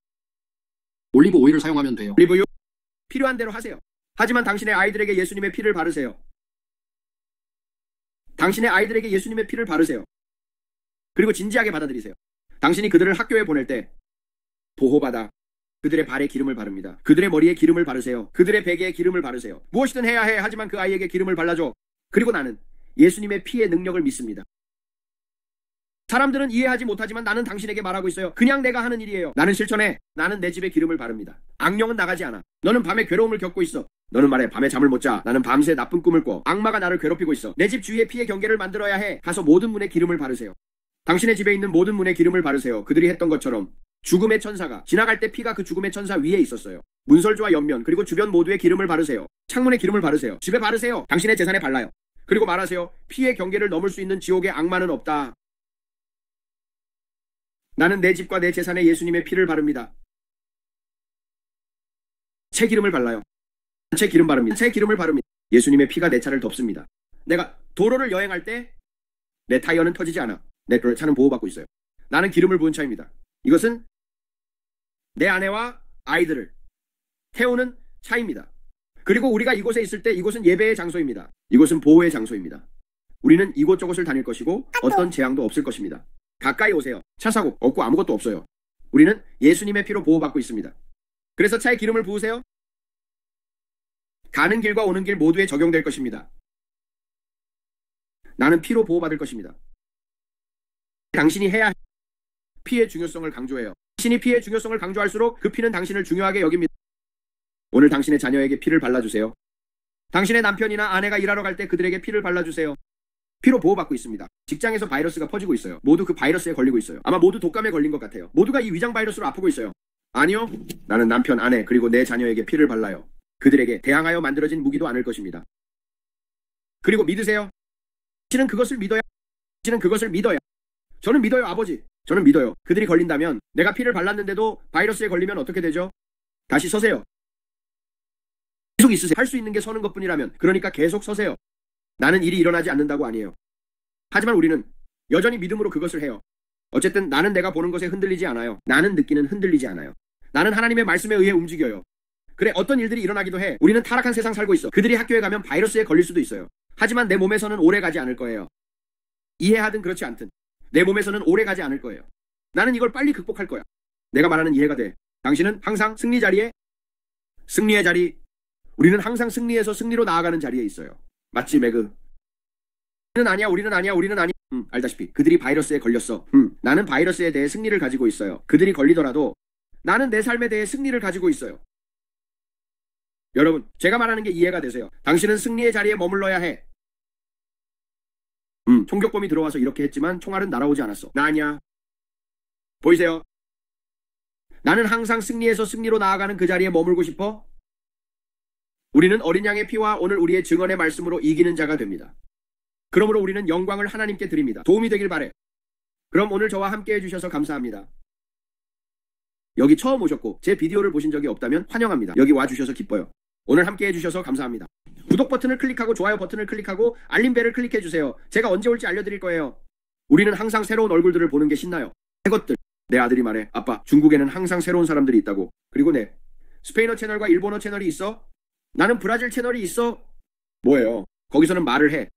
올리브 오일을 사용하면 돼요. 올리브유 필요한 대로 하세요. 하지만 당신의 아이들에게 예수님의 피를 바르세요. 당신의 아이들에게 예수님의 피를 바르세요. 그리고 진지하게 받아들이세요. 당신이 그들을 학교에 보낼 때 보호받아 그들의 발에 기름을 바릅니다. 그들의 머리에 기름을 바르세요. 그들의 베개에 기름을 바르세요. 무엇이든 해야 해. 하지만 그 아이에게 기름을 발라줘. 그리고 나는 예수님의 피의 능력을 믿습니다. 사람들은 이해하지 못하지만 나는 당신에게 말하고 있어요. 그냥 내가 하는 일이에요. 나는 실천해. 나는 내 집에 기름을 바릅니다. 악령은 나가지 않아. 너는 밤에 괴로움을 겪고 있어. 너는 말해 밤에 잠을 못 자. 나는 밤새 나쁜 꿈을 꿔. 악마가 나를 괴롭히고 있어. 내 집 주위에 피해 경계를 만들어야 해. 가서 모든 문에 기름을 바르세요. 당신의 집에 있는 모든 문에 기름을 바르세요. 그들이 했던 것처럼 죽음의 천사가 지나갈 때 피가 그 죽음의 천사 위에 있었어요. 문설주와 옆면 그리고 주변 모두에 기름을 바르세요. 창문에 기름을 바르세요. 집에 바르세요. 당신의 재산에 발라요. 그리고 말하세요. 피의 경계를 넘을 수 있는 지옥의 악마는 없다. 나는 내 집과 내 재산에 예수님의 피를 바릅니다. 새 기름을 발라요. 새 기름 바릅니다. 새 기름을 바릅니다. 예수님의 피가 내 차를 덮습니다. 내가 도로를 여행할 때 내 타이어는 터지지 않아. 내 차는 보호받고 있어요. 나는 기름을 부은 차입니다. 이것은 내 아내와 아이들을 태우는 차입니다. 그리고 우리가 이곳에 있을 때 이곳은 예배의 장소입니다. 이곳은 보호의 장소입니다. 우리는 이곳저곳을 다닐 것이고 어떤 재앙도 없을 것입니다. 가까이 오세요. 차 사고 없고 아무것도 없어요. 우리는 예수님의 피로 보호받고 있습니다. 그래서 차에 기름을 부으세요. 가는 길과 오는 길 모두에 적용될 것입니다. 나는 피로 보호받을 것입니다. 당신이 해야 할 피의 중요성을 강조해요. 당신이 피의 중요성을 강조할수록 그 피는 당신을 중요하게 여깁니다. 오늘 당신의 자녀에게 피를 발라주세요. 당신의 남편이나 아내가 일하러 갈 때 그들에게 피를 발라주세요. 피로 보호받고 있습니다. 직장에서 바이러스가 퍼지고 있어요. 모두 그 바이러스에 걸리고 있어요. 아마 모두 독감에 걸린 것 같아요. 모두가 이 위장 바이러스로 아프고 있어요. 아니요. 나는 남편, 아내 그리고 내 자녀에게 피를 발라요. 그들에게 대항하여 만들어진 무기도 않을 것입니다. 그리고 믿으세요. 당신은 그것을 믿어야. 당신은 그것을 믿어야. 저는 믿어요, 아버지. 저는 믿어요. 그들이 걸린다면 내가 피를 발랐는데도 바이러스에 걸리면 어떻게 되죠? 다시 서세요. 계속 있으세요. 할 수 있는 게 서는 것뿐이라면 그러니까 계속 서세요. 나는 일이 일어나지 않는다고 아니에요. 하지만 우리는 여전히 믿음으로 그것을 해요. 어쨌든 나는 내가 보는 것에 흔들리지 않아요. 나는 느끼는 흔들리지 않아요. 나는 하나님의 말씀에 의해 움직여요. 그래, 어떤 일들이 일어나기도 해. 우리는 타락한 세상 살고 있어. 그들이 학교에 가면 바이러스에 걸릴 수도 있어요. 하지만 내 몸에서는 오래 가지 않을 거예요. 이해하든 그렇지 않든 내 몸에서는 오래 가지 않을 거예요. 나는 이걸 빨리 극복할 거야. 내가 말하는 이해가 돼. 당신은 항상 승리의 자리. 우리는 항상 승리해서 승리로 나아가는 자리에 있어요. 맞지, 매그? 우리는 아니야. 알다시피 그들이 바이러스에 걸렸어. 나는 바이러스에 대해 승리를 가지고 있어요. 그들이 걸리더라도 나는 내 삶에 대해 승리를 가지고 있어요. 여러분, 제가 말하는 게 이해가 되세요? 당신은 승리의 자리에 머물러야 해. 총격범이 들어와서 이렇게 했지만 총알은 날아오지 않았어. 나 아니야. 보이세요? 나는 항상 승리해서 승리로 나아가는 그 자리에 머물고 싶어. 우리는 어린 양의 피와 오늘 우리의 증언의 말씀으로 이기는 자가 됩니다. 그러므로 우리는 영광을 하나님께 드립니다. 도움이 되길 바래. 그럼 오늘 저와 함께 해주셔서 감사합니다. 여기 처음 오셨고 제 비디오를 보신 적이 없다면 환영합니다. 여기 와주셔서 기뻐요. 오늘 함께 해주셔서 감사합니다. 구독 버튼을 클릭하고 좋아요 버튼을 클릭하고 알림벨을 클릭해주세요. 제가 언제 올지 알려드릴 거예요. 우리는 항상 새로운 얼굴들을 보는 게 신나요. 새 것들. 내 아들이 말해. 아빠, 중국에는 항상 새로운 사람들이 있다고. 그리고 스페인어 채널과 일본어 채널이 있어? 나는 브라질 채널이 있어? 뭐예요? 거기서는 말을 해.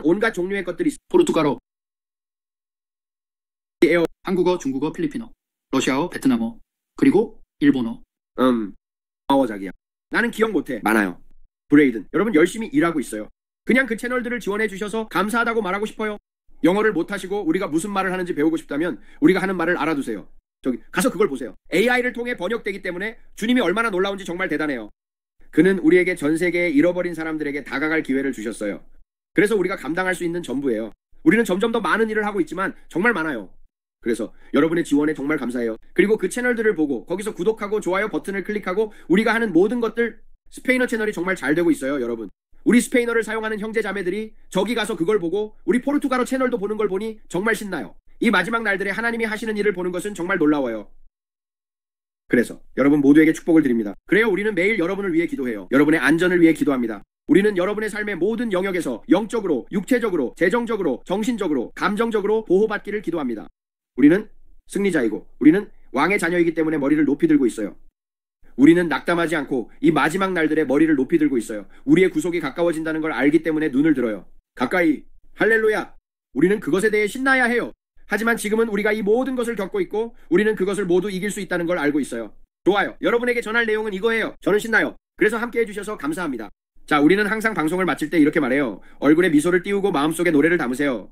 온갖 종류의 것들이 있어. 포르투갈어, 한국어, 중국어, 필리핀어, 러시아어, 베트남어, 그리고 일본어. 고마워 자기야. 나는 기억 못해. 많아요. 브레이든, 여러분 열심히 일하고 있어요. 그냥 그 채널들을 지원해 주셔서 감사하다고 말하고 싶어요. 영어를 못하시고 우리가 무슨 말을 하는지 배우고 싶다면 우리가 하는 말을 알아두세요. 저기 가서 그걸 보세요. AI를 통해 번역되기 때문에 주님이 얼마나 놀라운지 정말 대단해요. 그는 우리에게 전 세계에 잃어버린 사람들에게 다가갈 기회를 주셨어요. 그래서 우리가 감당할 수 있는 전부예요. 우리는 점점 더 많은 일을 하고 있지만 정말 많아요. 그래서 여러분의 지원에 정말 감사해요. 그리고 그 채널들을 보고 거기서 구독하고 좋아요 버튼을 클릭하고 우리가 하는 모든 것들, 스페인어 채널이 정말 잘 되고 있어요, 여러분. 우리 스페인어를 사용하는 형제 자매들이 저기 가서 그걸 보고 우리 포르투갈어 채널도 보는 걸 보니 정말 신나요. 이 마지막 날들에 하나님이 하시는 일을 보는 것은 정말 놀라워요. 그래서 여러분 모두에게 축복을 드립니다. 그래요, 우리는 매일 여러분을 위해 기도해요. 여러분의 안전을 위해 기도합니다. 우리는 여러분의 삶의 모든 영역에서 영적으로, 육체적으로, 재정적으로, 정신적으로, 감정적으로 보호받기를 기도합니다. 우리는 승리자이고 우리는 왕의 자녀이기 때문에 머리를 높이 들고 있어요. 우리는 낙담하지 않고 이 마지막 날들에 머리를 높이 들고 있어요. 우리의 구속이 가까워진다는 걸 알기 때문에 눈을 들어요. 가까이. 할렐루야. 우리는 그것에 대해 신나야 해요. 하지만 지금은 우리가 이 모든 것을 겪고 있고 우리는 그것을 모두 이길 수 있다는 걸 알고 있어요. 좋아요. 여러분에게 전할 내용은 이거예요. 저는 신나요. 그래서 함께 해주셔서 감사합니다. 자, 우리는 항상 방송을 마칠 때 이렇게 말해요. 얼굴에 미소를 띄우고 마음속에 노래를 담으세요.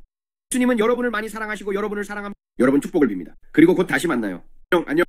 예수님은 여러분을 많이 사랑하시고 여러분을 사랑합니다. 여러분 축복을 빕니다. 그리고 곧 다시 만나요. 안녕.